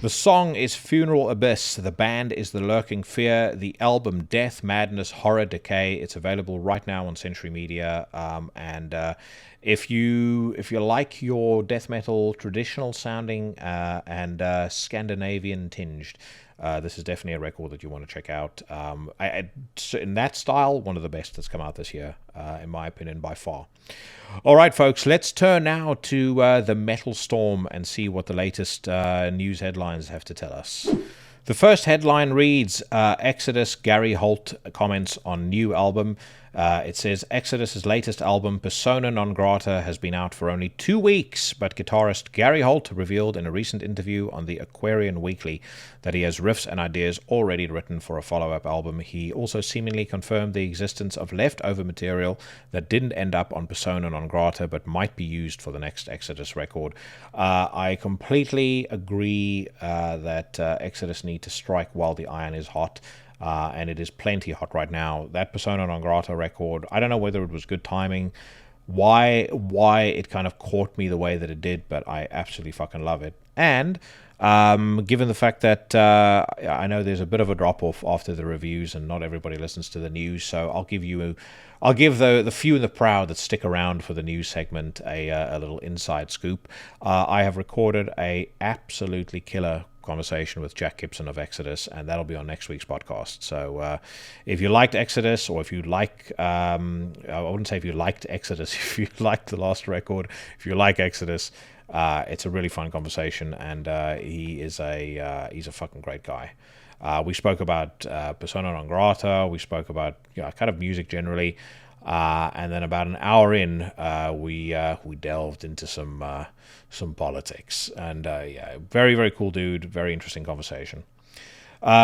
The song is Funeral Abyss. The band is The Lurking Fear. The album Death, Madness, Horror, Decay. It's available right now on Century Media. If you like your death metal traditional sounding and Scandinavian tinged, this is definitely a record that you want to check out. In that style, one of the best that's come out this year, in my opinion, by far. All right, folks, let's turn now to the Metal Storm and see what the latest news headlines have to tell us. The first headline reads, Exodus, Gary Holt comments on new album. It says, Exodus's latest album, Persona Non Grata, has been out for only 2 weeks, but guitarist Gary Holt revealed in a recent interview on the Aquarian Weekly that he has riffs and ideas already written for a follow-up album. He also seemingly confirmed the existence of leftover material that didn't end up on Persona Non Grata, but might be used for the next Exodus record. I completely agree that Exodus need to strike while the iron is hot. And it is plenty hot right now. That Persona Non Grata record, I don't know whether it was good timing, why it kind of caught me the way that it did, but I absolutely fucking love it. And given the fact that I know there's a bit of a drop-off after the reviews and not everybody listens to the news, so I'll give the few and the proud that stick around for the news segment a little inside scoop. I have recorded a absolutely killer conversation with Jack Gibson of Exodus, and that'll be on next week's podcast. So if you liked Exodus, or if you like I wouldn't say if you liked Exodus, if you liked the last record, if you like Exodus, it's a really fun conversation, and he's a fucking great guy. We spoke about Persona Non Grata, we spoke about kind of music generally, and then about an hour in, we delved into some politics, and very, very cool dude, very interesting conversation.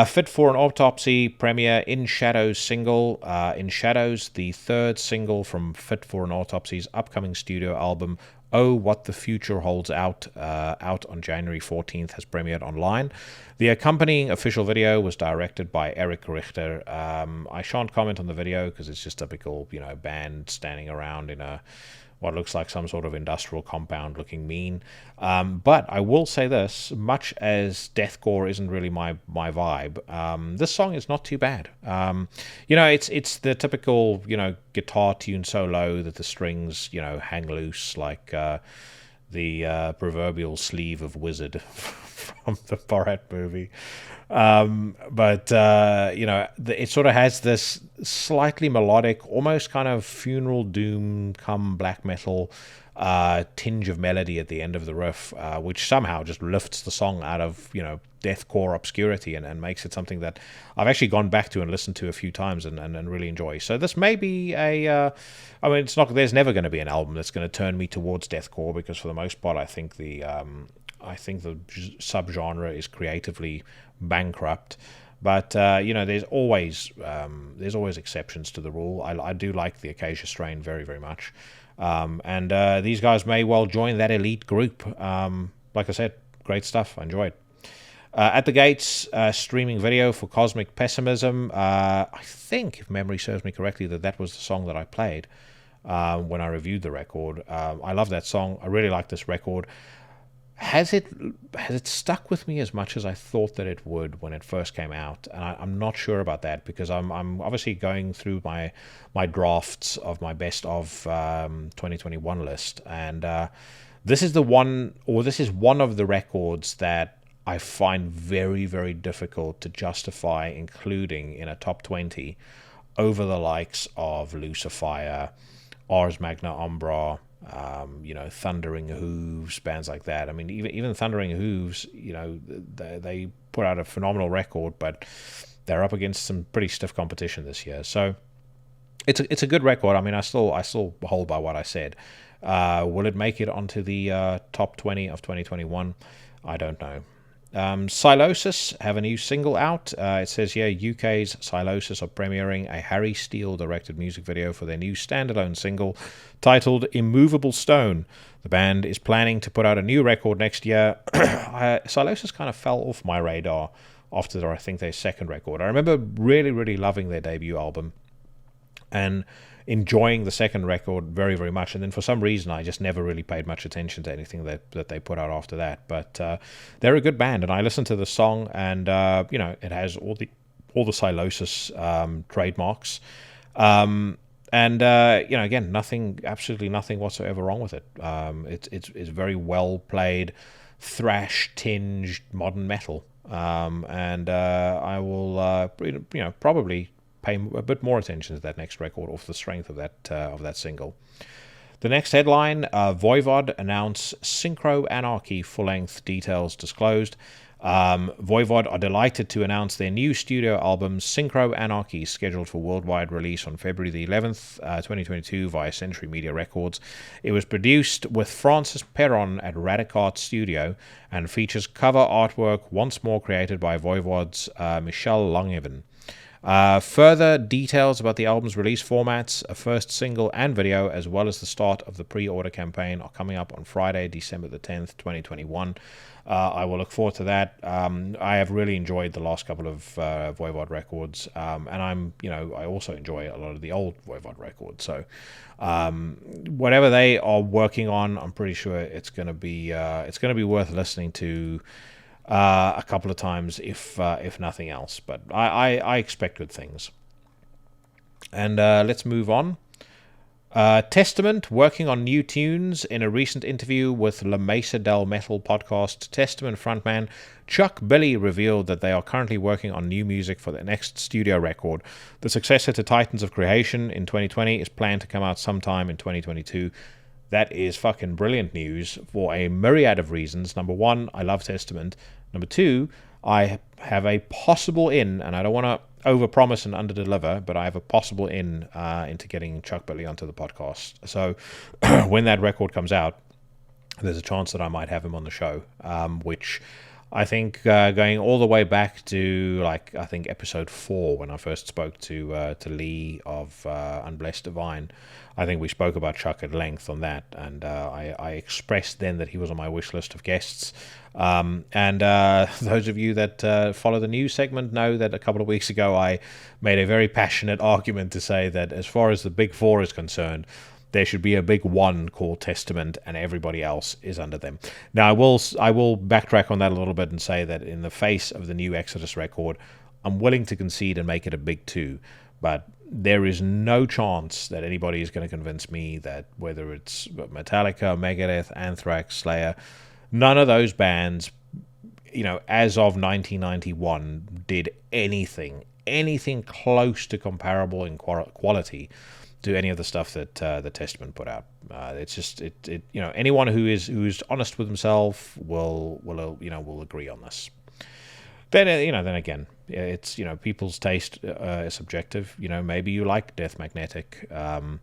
Fit for an Autopsy premiere In Shadows single. In Shadows, the third single from Fit for an Autopsy's upcoming studio album, Oh, What the Future Holds out on January 14th, has premiered online. The accompanying official video was directed by Eric Richter. I shan't comment on the video because it's just typical, band standing around in what looks like some sort of industrial compound looking mean. But I will say this, much as deathcore isn't really my vibe, this song is not too bad. It's the typical, guitar tune so low that the strings, hang loose like the proverbial sleeve of Wizard from the Borat movie. It sort of has this slightly melodic, almost kind of funeral doom come black metal tinge of melody at the end of the riff, which somehow just lifts the song out of deathcore obscurity and makes it something that I've actually gone back to and listened to a few times and really enjoy. So this may be it's not, there's never going to be an album that's going to turn me towards deathcore, because for the most part I think the subgenre is creatively bankrupt, but there's always exceptions to the rule. I do like the Acacia Strain very, very much, and these guys may well join that elite group. Like I said, great stuff. I enjoyed. At the Gates, streaming video for Cosmic Pessimism. I think, if memory serves me correctly, that was the song that I played when I reviewed the record. I love that song. I really like this record. Has it stuck with me as much as I thought that it would when it first came out? And I'm not sure about that, because I'm obviously going through my drafts of my best of 2021 list, and this is one of the records that I find very, very difficult to justify including in a top 20 over the likes of Lucifer, Ars Magna Umbra, Thundering Hooves, bands like that. I mean, even Thundering Hooves, they put out a phenomenal record, but they're up against some pretty stiff competition this year. So it's a good record. I mean, I still hold by what I said. Will it make it onto the top 20 of 2021? I don't know. Silosis have a new single out. It says here, UK's Silosis are premiering a Harry Steele directed music video for their new standalone single titled Immovable Stone. The band is planning to put out a new record next year. Silosis kind of fell off my radar after their second record. I remember really, really loving their debut album. And enjoying the second record very, very much. And then for some reason, I just never really paid much attention to anything that they put out after that. But they're a good band, and I listened to the song, and it has all the Silosis trademarks. And again, absolutely nothing whatsoever wrong with it. It's very well played, thrash tinged modern metal. And I will probably pay a bit more attention to that next record off the strength of that single. The next headline: Voivod announce Synchro Anarchy full-length, details disclosed. Voivod are delighted to announce their new studio album Synchro Anarchy, scheduled for worldwide release on February the 11th, 2022 via Century Media Records. It was produced with Francis Perron at Radicart Studio and features cover artwork once more created by Voivod's Michel Langevin. Further details about the album's release formats, a first single and video, as well as the start of the pre-order campaign, are coming up on Friday, December the 10th, 2021. I will look forward to that. I have really enjoyed the last couple of Voivod records, and I also enjoy a lot of the old Voivod records. So, whatever they are working on, I'm pretty sure it's going to be worth listening to a couple of times, if nothing else. But I expect good things. And let's move on. Testament working on new tunes. In a recent interview with La Mesa del Metal podcast, Testament frontman Chuck Billy revealed that they are currently working on new music for their next studio record. The successor to Titans of Creation in 2020 is planned to come out sometime in 2022. That is fucking brilliant news for a myriad of reasons. Number one, I love Testament. Number two, I have a possible in, and I don't want to overpromise and underdeliver, but I have a possible in into getting Chuck Billy onto the podcast. So when that record comes out, there's a chance that I might have him on the show, which I think going all the way back to episode 4 when I first spoke to Lee of Unblessed Divine. I think we spoke about Chuck at length on that, and I expressed then that he was on my wish list of guests. And those of you that follow the news segment know that a couple of weeks ago I made a very passionate argument to say that as far as the Big Four is concerned, there should be a big one called Testament, and everybody else is under them. Now, I will backtrack on that a little bit and say that in the face of the new Exodus record, I'm willing to concede and make it a big two, but there is no chance that anybody is going to convince me that whether it's Metallica, Megadeth, Anthrax, Slayer, none of those bands, as of 1991, did anything close to comparable in quality to any of the stuff that the Testament put out. It's just anyone who's honest with himself will agree on this. Then again, it's people's taste is subjective. Maybe you like Death Magnetic, and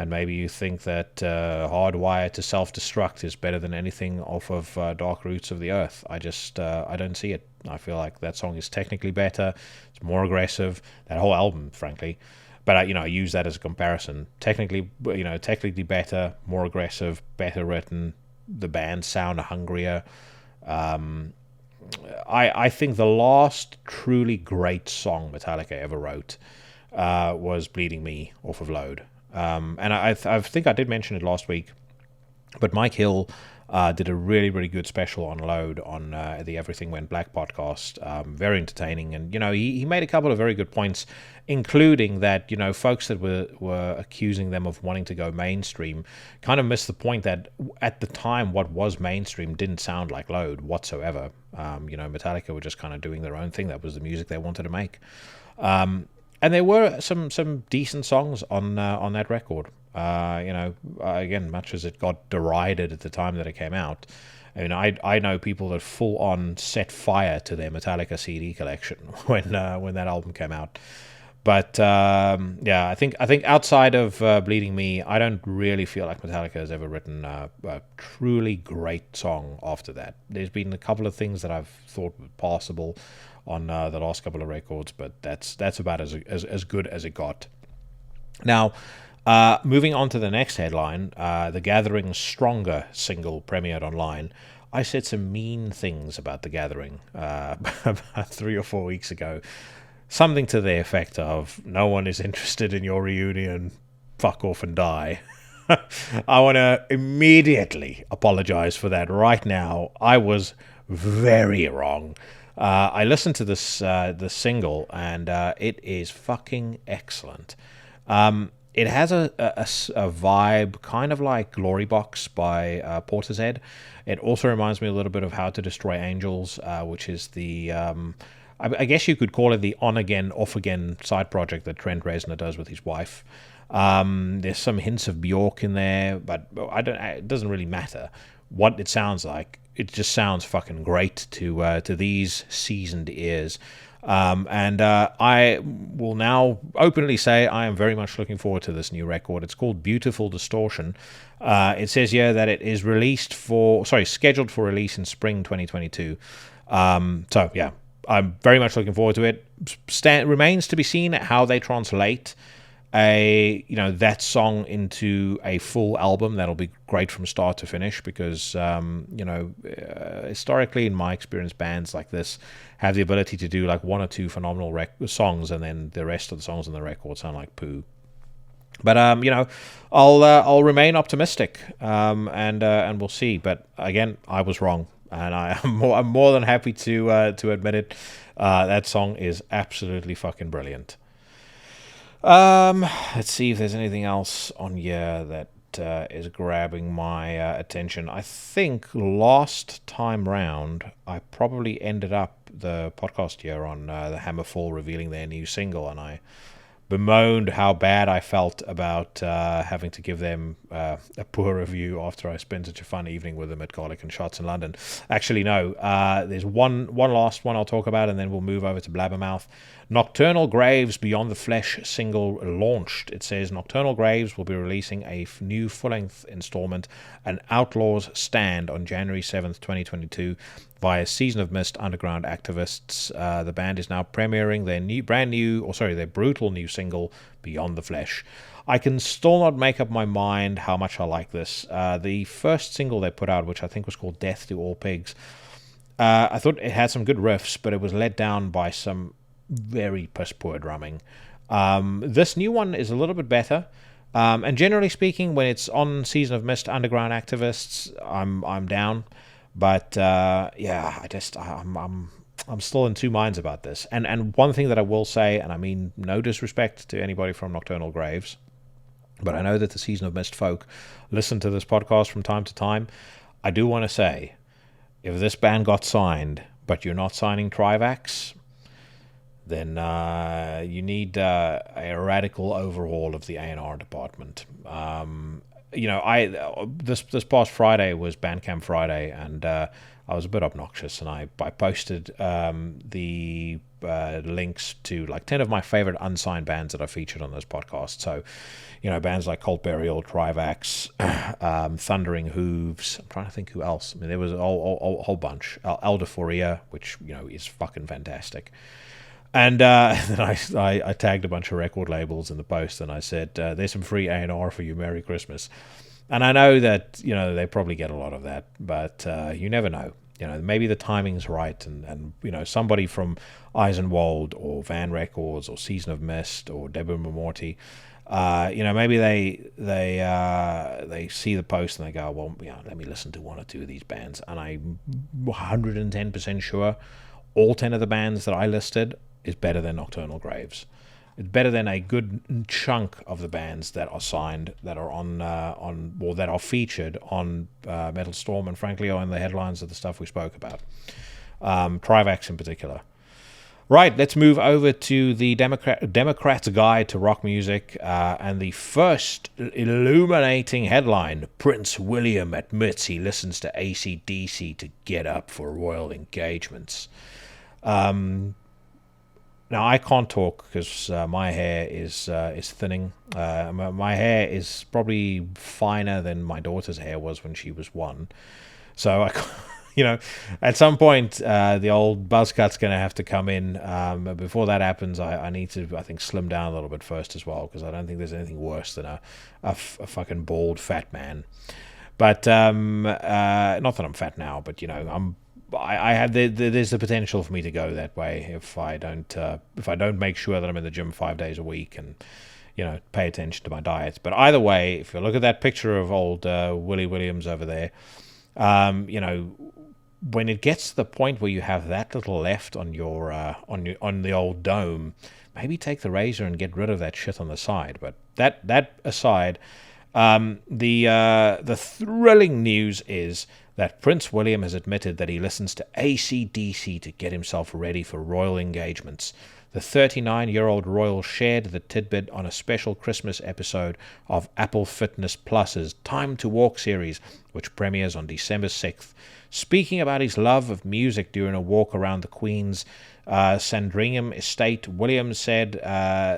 maybe you think that Hardwired to Self-Destruct is better than anything off of Dark Roots of the Earth. I don't see it. I feel like that song is technically better. It's more aggressive. That whole album, frankly. But I use that as a comparison. Technically better, more aggressive, better written. The band sound hungrier. I think the last truly great song Metallica ever wrote was "Bleeding Me" off of Load. And I think I did mention it last week, but Mike Hill did a really, really good special on Load on the Everything Went Black podcast. Very entertaining, and he made a couple of very good points, including that folks that were accusing them of wanting to go mainstream kind of missed the point that at the time what was mainstream didn't sound like Load whatsoever. Metallica were just kind of doing their own thing. That was the music they wanted to make. And there were some decent songs on that record. Again, much as it got derided at the time that it came out. I know people that full on set fire to their Metallica CD collection when that album came out. But I think outside of Bleeding Me, I don't really feel like Metallica has ever written a truly great song after that. There's been a couple of things that I've thought were passable on the last couple of records, but that's about as good as it got. Now, moving on to the next headline, The Gathering's Stronger single premiered online. I said some mean things about The Gathering about 3 or 4 weeks ago. Something to the effect of, no one is interested in your reunion, fuck off and die. I want to immediately apologize for that right now. I was very wrong. I listened to this single, and it is fucking excellent. It has a vibe kind of like Glory Box by Portishead. It also reminds me a little bit of How to Destroy Angels, which is the... I guess you could call it the on-again, off-again side project that Trent Reznor does with his wife. There's some hints of Bjork in there, but it doesn't really matter what it sounds like. It just sounds fucking great to these seasoned ears. I will now openly say I am very much looking forward to this new record. It's called Beautiful Distortion. It says here that it is scheduled for release in spring 2022. So yeah, I'm very much looking forward to it. Remains to be seen how they translate that song into a full album. That'll be great from start to finish, because historically, in my experience, bands like this have the ability to do like one or two phenomenal songs, and then the rest of the songs on the record sound like poo. But I'll remain optimistic, and we'll see. But again, I was wrong, and I'm more than happy to admit it. That song is absolutely fucking brilliant. Let's see if there's anything else on here that is grabbing my attention. I think last time round, I probably ended up the podcast here on the Hammerfall revealing their new single, and I bemoaned how bad I felt about having to give them a poor review after I spent such a fun evening with them at Garlic and Shots in London. Actually, no. There's one last one I'll talk about, and then we'll move over to Blabbermouth. Nocturnal Graves Beyond the Flesh single launched. It says Nocturnal Graves will be releasing a new full-length installment, An Outlaw's Stand, on January 7th, 2022 via Season of Mist underground activists. The band is now premiering their brutal new single, Beyond the Flesh. I can still not make up my mind how much I like this. The first single they put out, which I think was called Death to All Pigs, I thought it had some good riffs, but it was let down by some very piss-poor drumming. This new one is a little bit better. And generally speaking, when it's on Season of Mist underground activists, I'm down. But I'm still in two minds about this. And one thing that I will say, and I mean no disrespect to anybody from Nocturnal Graves, but I know that the Season of Mist folk listen to this podcast from time to time. I do want to say, if this band got signed, but you're not signing Trivax, then you need a radical overhaul of the A&R department. This past Friday was Bandcamp Friday, and I was a bit obnoxious, and I posted the links to like 10 of my favorite unsigned bands that I featured on this podcast. So, bands like Cult Burial, Trivax, Thundering Hooves. I'm trying to think who else. I mean, there was a whole bunch. Eldaphoria, which is fucking fantastic. And then I tagged a bunch of record labels in the post, and I said, there's some free A&R for you, Merry Christmas. And I know that, they probably get a lot of that, but you never know. Maybe the timing's right, and somebody from Eisenwald or Van Records or Season of Mist or Deborah Morty, maybe they see the post and they go, well, let me listen to one or two of these bands. And I'm 110% sure all 10 of the bands that I listed is better than Nocturnal Graves. It's better than a good chunk of the bands that are signed, that are on that are featured on Metal Storm, and frankly are in the headlines of the stuff we spoke about. Trivax in particular. Right, let's move over to the Democrat's Guide to Rock Music, and the first illuminating headline: Prince William admits he listens to AC/DC to get up for royal engagements. Now, I can't talk because my hair is thinning. My hair is probably finer than my daughter's hair was when she was 1. So, at some point, the old buzz cut's going to have to come in. Before that happens, I need to, I think, slim down a little bit first as well, because I don't think there's anything worse than a fucking bald fat man. But not that I'm fat now, but I have there's the potential for me to go that way if I don't make sure that I'm in the gym 5 days a week, and pay attention to my diet. But either way, if you look at that picture of old Willie Williams over there, when it gets to the point where you have that little left on your on the old dome, maybe take the razor and get rid of that shit on the side. But that aside, the thrilling news is that Prince William has admitted that he listens to AC/DC to get himself ready for royal engagements. The 39-year-old royal shared the tidbit on a special Christmas episode of Apple Fitness Plus's Time to Walk series, which premieres on December 6th. Speaking about his love of music during a walk around the Queen's Sandringham estate, Williams said,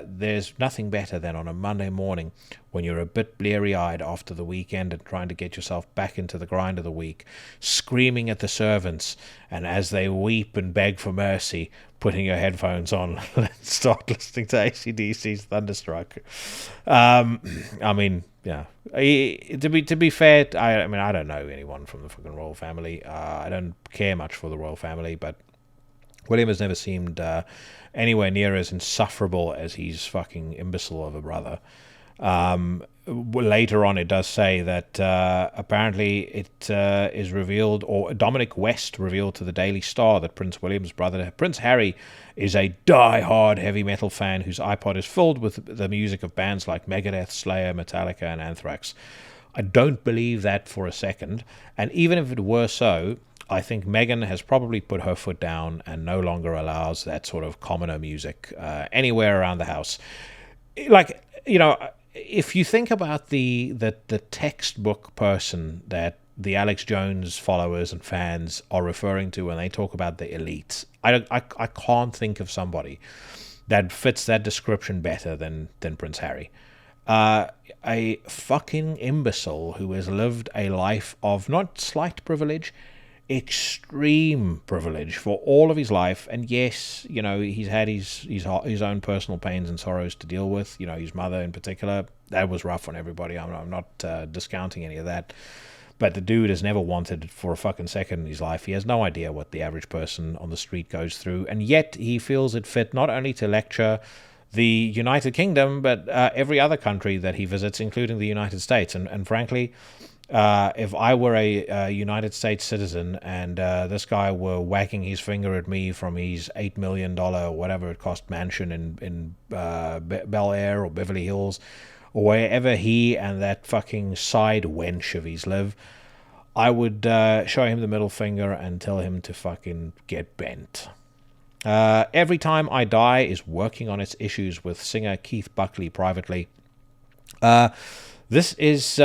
there's nothing better than on a Monday morning when you're a bit bleary-eyed after the weekend and trying to get yourself back into the grind of the week, screaming at the servants, and as they weep and beg for mercy, putting your headphones on and start listening to AC/DC's Thunderstruck. To be fair, I don't know anyone from the fucking royal family. I don't care much for the royal family, but William has never seemed anywhere near as insufferable as his fucking imbecile of a brother. Later on, it does say that apparently it is revealed, or Dominic West revealed to the Daily Star, that Prince William's brother, Prince Harry, is a die-hard heavy metal fan whose iPod is filled with the music of bands like Megadeth, Slayer, Metallica, and Anthrax. I don't believe that for a second, and even if it were so, I think Meghan has probably put her foot down and no longer allows that sort of commoner music anywhere around the house. If you think about the textbook person that the Alex Jones followers and fans are referring to when they talk about the elites, I can't think of somebody that fits that description better than Prince Harry. A fucking imbecile who has lived a life of not slight privilege, extreme privilege for all of his life. And yes, he's had his own personal pains and sorrows to deal with. His mother in particular, that was rough on everybody. I'm not discounting any of that. But the dude has never wanted for a fucking second in his life. He has no idea what the average person on the street goes through. And yet he feels it fit not only to lecture the United Kingdom, but every other country that he visits, including the United States. And frankly, if I were a United States citizen and this guy were wagging his finger at me from his $8 million or whatever it cost mansion in Bel Air or Beverly Hills or wherever he and that fucking side wench of his live, I would show him the middle finger and tell him to fucking get bent. Every Time I Die is working on its issues with singer Keith Buckley privately. This is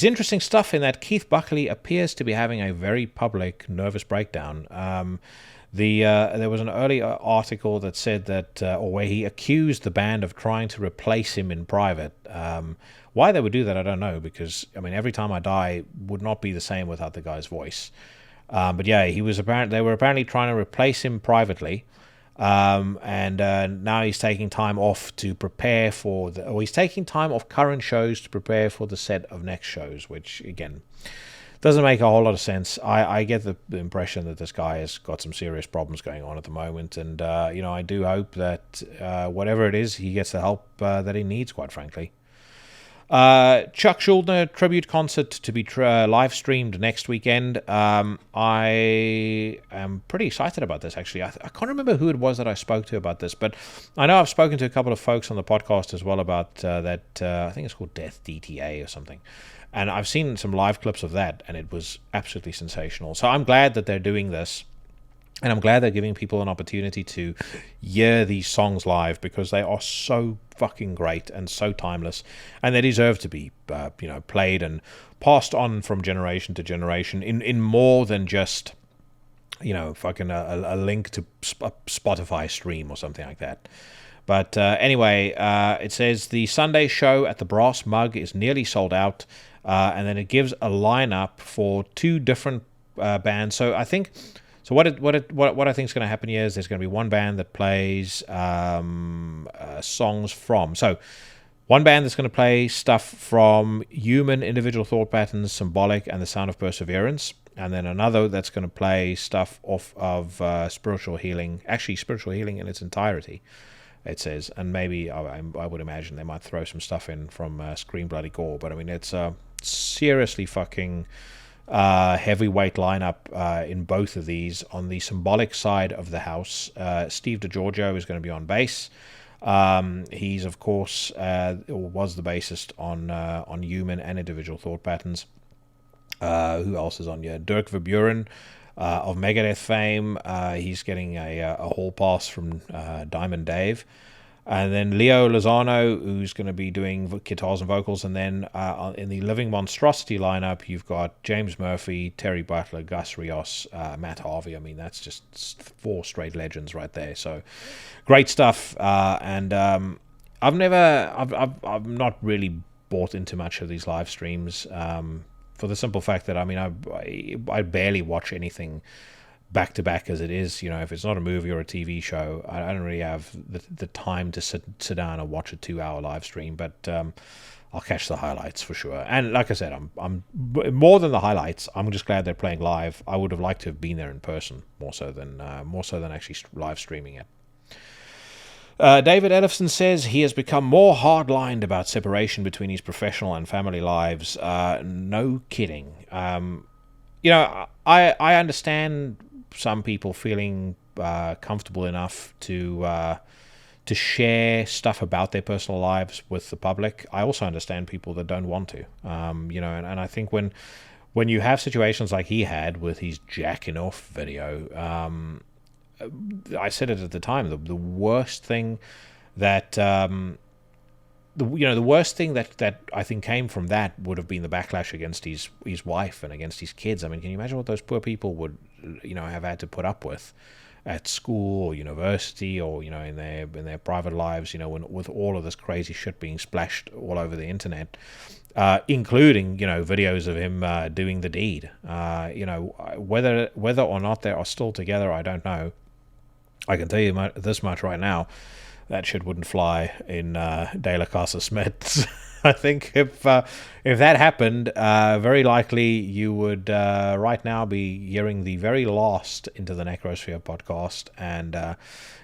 interesting stuff in that Keith Buckley appears to be having a very public nervous breakdown. There was an earlier article that said that, or where he accused the band of trying to replace him in private. Why they would do that, I don't know, because, Every Time I Die would not be the same without the guy's voice. But yeah, they were apparently trying to replace him privately. And now he's taking time off to prepare for he's taking time off current shows to prepare for the set of next shows, which again doesn't make a whole lot of sense. I get the impression that this guy has got some serious problems going on at the moment, and I do hope that whatever it is, he gets the help that he needs, quite frankly. Chuck Schuldiner tribute concert to be live streamed next weekend. I am pretty excited about this, actually. I can't remember who it was that I spoke to about this, but I know I've spoken to a couple of folks on the podcast as well about that. I think it's called Death DTA or something. And I've seen some live clips of that, and it was absolutely sensational. So I'm glad that they're doing this. And I'm glad they're giving people an opportunity to hear these songs live, because they are so fucking great and so timeless, and they deserve to be, played and passed on from generation to generation in more than just, fucking a link to a Spotify stream or something like that. But anyway, it says the Sunday show at the Brass Mug is nearly sold out, and then it gives a lineup for two different bands. So I think. So what I think is going to happen here is there's going to be one band that plays songs from. So one band that's going to play stuff from Human, Individual Thought Patterns, Symbolic, and The Sound of Perseverance. And then another that's going to play stuff off of Spiritual Healing. Actually, Spiritual Healing in its entirety. it says, and maybe I would imagine they might throw some stuff in from Scream Bloody Gore, but I mean, it's seriously fucking heavyweight lineup in both of these. On the symbolic side of the house, Steve DiGiorgio is going to be on bass. He's of course was the bassist on Human and Individual Thought Patterns. Who else is on here? Dirk Verburen of Megadeth fame. He's getting a hall pass from Diamond Dave. And then Leo Lozano, who's going to be doing guitars and vocals. And then in the Living Monstrosity lineup, you've got James Murphy, Terry Butler, Gus Rios, Matt Harvey. I mean, that's just 4 straight legends right there. So great stuff. And I've not really bought into much of these live streams for the simple fact that, I mean, I barely watch anything back to back as it is. You know, if it's not a movie or a TV show, I don't really have the time to sit down and watch a 2-hour live stream, but I'll catch the highlights for sure. And like I said, I'm more than the highlights, I'm just glad they're playing live. I would have liked to have been there in person more so than actually live streaming it. David Ellefson says he has become more hard-lined about separation between his professional and family lives. No kidding. You know, I understand some people feeling comfortable enough to share stuff about their personal lives with the public. I also understand people that don't want to. You know, and I think when you have situations like he had with his jacking off video, I said it at the time. The worst thing that the worst thing that I think came from that would have been the backlash against his wife and against his kids. I mean, can you imagine what those poor people would, have had to put up with at school or university, or in their private lives, with all of this crazy shit being splashed all over the internet, including videos of him doing the deed. Whether or not they are still together, I don't know. I can tell you this much right now: that shit wouldn't fly in De La Casa Smiths. I think if that happened, very likely you would right now be hearing the very last Into the Necrosphere podcast, and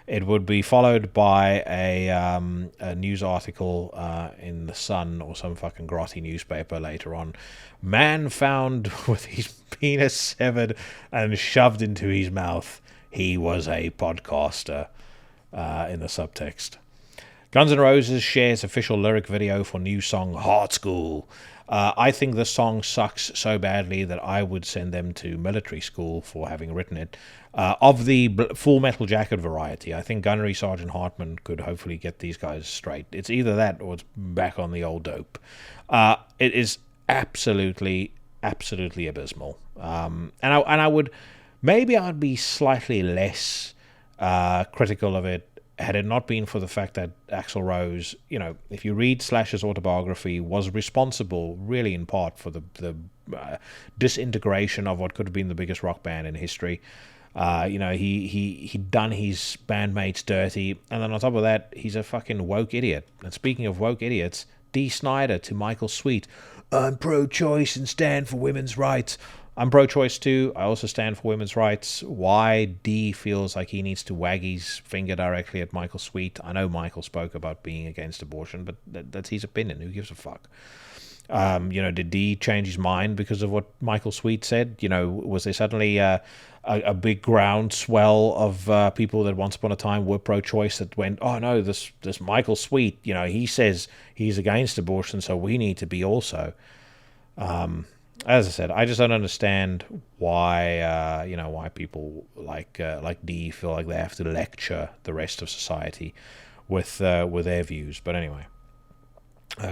it would be followed by a news article in The Sun or some fucking grotty newspaper later on. Man found with his penis severed and shoved into his mouth. He was a podcaster, in the subtext. Guns N' Roses shares official lyric video for new song Heart School. I think this song sucks so badly that I would send them to military school for having written it. Of the Full Metal Jacket variety, I think Gunnery Sergeant Hartman could hopefully get these guys straight. It's either that or it's back on the old dope. It is absolutely abysmal. And I would... Maybe I'd be slightly less critical of it had it not been for the fact that Axl Rose, if you read Slash's autobiography, was responsible really in part for the disintegration of what could have been the biggest rock band in history. He'd done his bandmates dirty, and then on top of that, he's a fucking woke idiot. And speaking of woke idiots, Dee Snider to Michael Sweet, I'm pro-choice and stand for women's rights. I'm pro-choice too. I also stand for women's rights. Why Dee feels like he needs to wag his finger directly at Michael Sweet. I know Michael spoke about being against abortion, but that's his opinion. Who gives a fuck? Did Dee change his mind because of what Michael Sweet said? Was there suddenly a big groundswell of people that once upon a time were pro-choice that went, oh no, this Michael Sweet, he says he's against abortion, so we need to be also. As I said, I just don't understand why why people like Dee feel like they have to lecture the rest of society with their views. But anyway,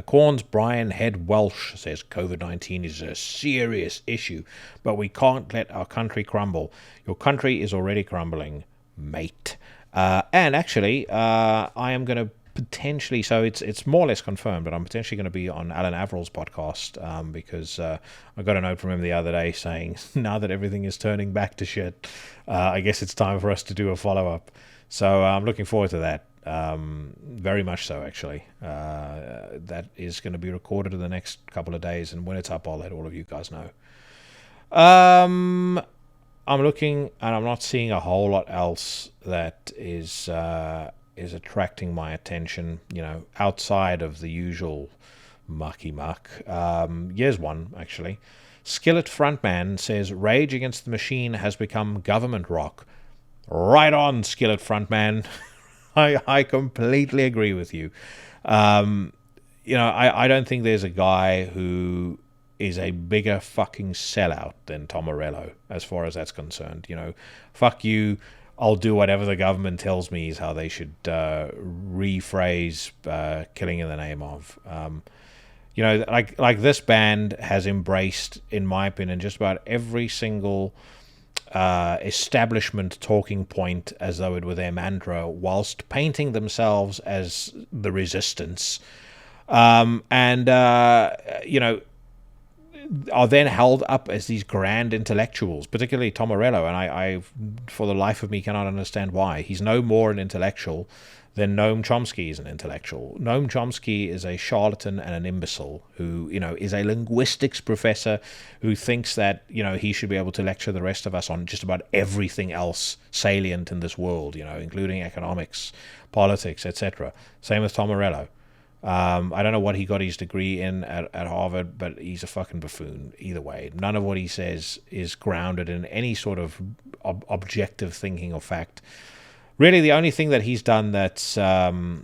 Korn's Brian Head Welsh says COVID-19 is a serious issue, but we can't let our country crumble. Your country is already crumbling, mate. And actually, I am going to potentially, so it's more or less confirmed, but I'm potentially going to be on Alan Averill's podcast because I got a note from him the other day saying, now that everything is turning back to shit, I guess it's time for us to do a follow-up. So I'm looking forward to that. Very much so, actually. That is going to be recorded in the next couple of days, and when it's up, I'll let all of you guys know. I'm looking, and I'm not seeing a whole lot else that is is attracting my attention, outside of the usual mucky muck. Here's one, actually. Skillet frontman says Rage Against the Machine has become government rock. Right on, Skillet frontman. I completely agree with you. I don't think there's a guy who is a bigger fucking sellout than Tom Morello, as far as that's concerned. Fuck you, I'll do whatever the government tells me is how they should rephrase killing in the name of. Like this band has embraced, in my opinion, just about every single establishment talking point as though it were their mantra, whilst painting themselves as the resistance. Are then held up as these grand intellectuals, particularly Tom Morello, and I for the life of me, cannot understand why. He's no more an intellectual than Noam Chomsky is an intellectual. Noam Chomsky is a charlatan and an imbecile who, is a linguistics professor who thinks that, he should be able to lecture the rest of us on just about everything else salient in this world, including economics, politics, etc. Same with Tom Morello. I don't know what he got his degree in at Harvard, but he's a fucking buffoon either way. None of what he says is grounded in any sort of objective thinking or fact. Really, the only thing that he's done that's, that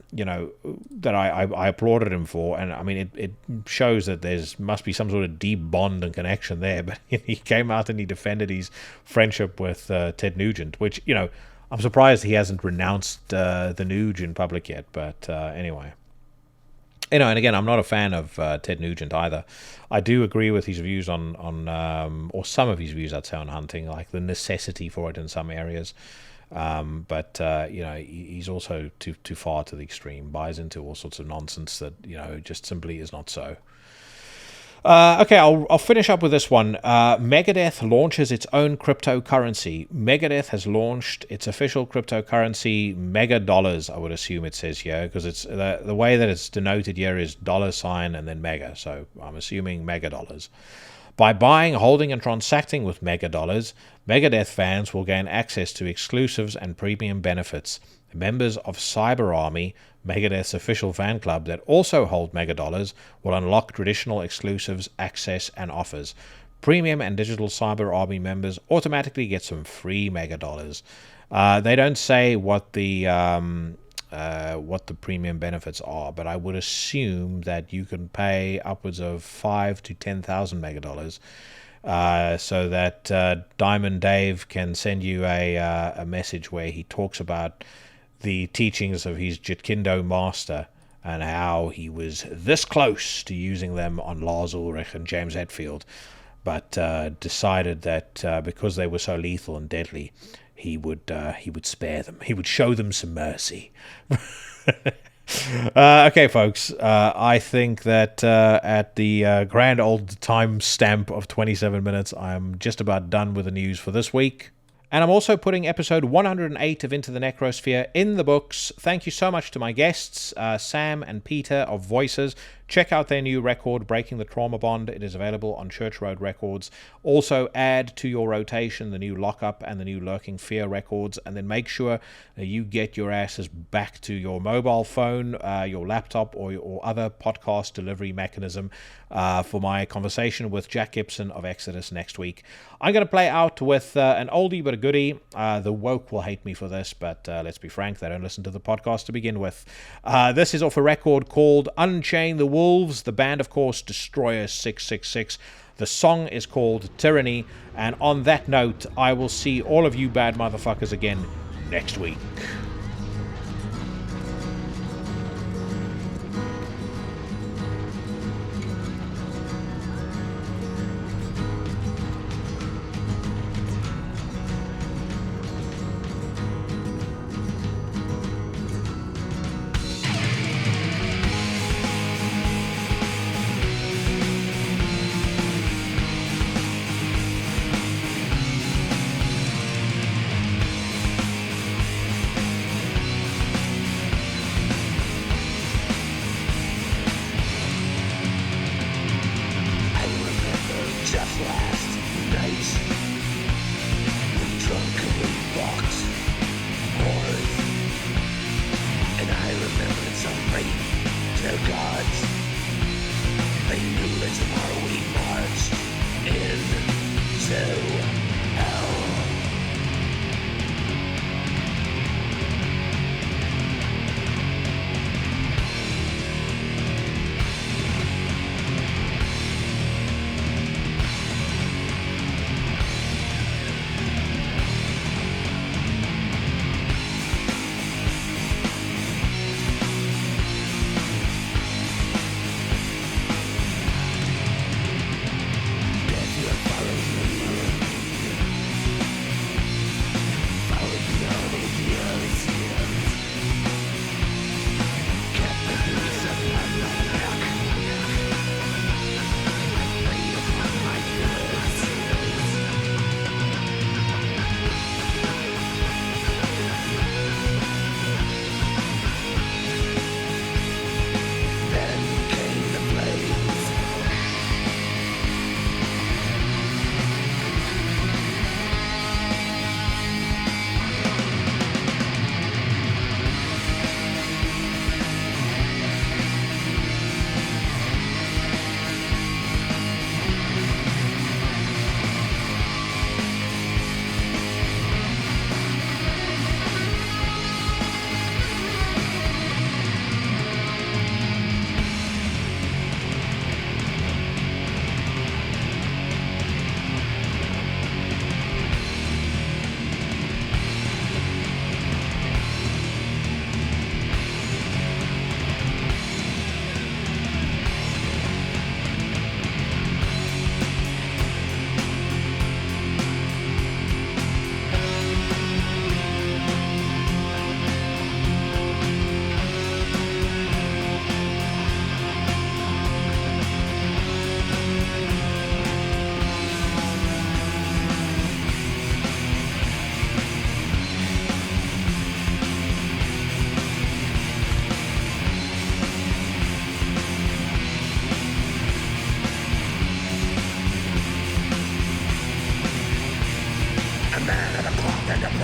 I applauded him for, and I mean, it shows that must be some sort of deep bond and connection there, but he came out and he defended his friendship with Ted Nugent, which, I'm surprised he hasn't renounced the Nuge in public yet, but anyway. And again, I'm not a fan of Ted Nugent either. I do agree with his views on or some of his views, I'd say, on hunting, like the necessity for it in some areas. But he's also too far to the extreme, buys into all sorts of nonsense that, just simply is not so. Okay, I'll finish up with this one. Megadeth launches its own cryptocurrency. Megadeth has launched its official cryptocurrency, Mega Dollars, I would assume it says here, because it's the way that it's denoted here is $ and then Mega, so I'm assuming Mega Dollars. By buying, holding, and transacting with Mega Dollars, Megadeth fans will gain access to exclusives and premium benefits. Members of Cyber Army, Megadeth's official fan club that also hold Mega Dollars, will unlock traditional exclusives, access, and offers. Premium and digital Cyber Army members automatically get some free Mega Dollars. They don't say what the premium benefits are, but I would assume that you can pay upwards of 5,000 to 10,000 Mega Dollars. So that Diamond Dave can send you a message where he talks about the teachings of his Jitkindo master and how he was this close to using them on Lars Ulrich and James Hetfield, but decided that because they were so lethal and deadly, he would spare them. He would show them some mercy. Okay, folks, I think that at the grand old time stamp of 27 minutes, I'm just about done with the news for this week. And I'm also putting episode 108 of Into the Necrosphere in the books. Thank you so much to my guests, Sam and Peter of Voices. Check out their new record, Breaking the Trauma Bond. It is available on Church Road Records. Also add to your rotation the new Lockup and the new Lurking Fear records, and then make sure you get your asses back to your mobile phone, your laptop, or your other podcast delivery mechanism for my conversation with Jack Gibson of Exodus next week. I'm going to play out with an oldie but a goodie. The woke will hate me for this, but let's be frank, they don't listen to the podcast to begin with. This is off a record called Unchain the Wolves. The band, of course, Destroyer 666. The song is called Tyranny. And on that note, I will see all of you bad motherfuckers again next week.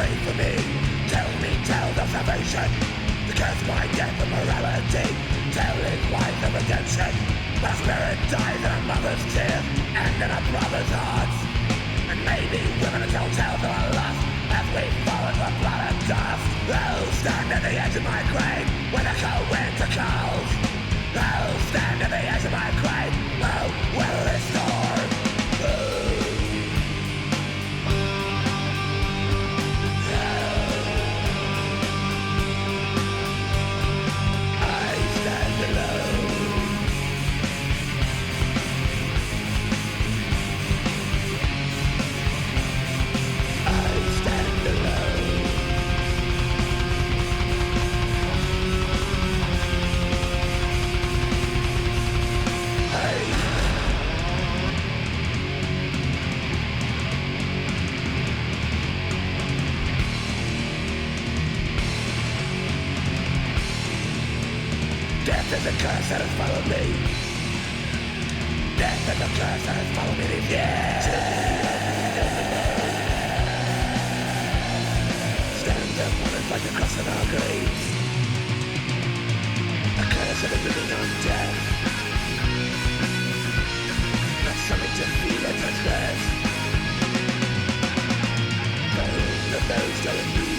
pray for me. Tell me, tell the salvation. To curse my death of morality. Tell his wife of redemption. My spirit dies in a mother's tears and in a brother's heart. And maybe women tell tales of our lust as we fall into blood and dust. I'll stand at the edge of my grave when the cold winter calls. I'll stand at the edge of my grave. Oh, will restore. Death is a curse that has followed me. Death is a curse that has followed me these years. Stands upon us like the cross of our graves. A curse of the living on death. Not something to feel or to stress. Bone of those telling me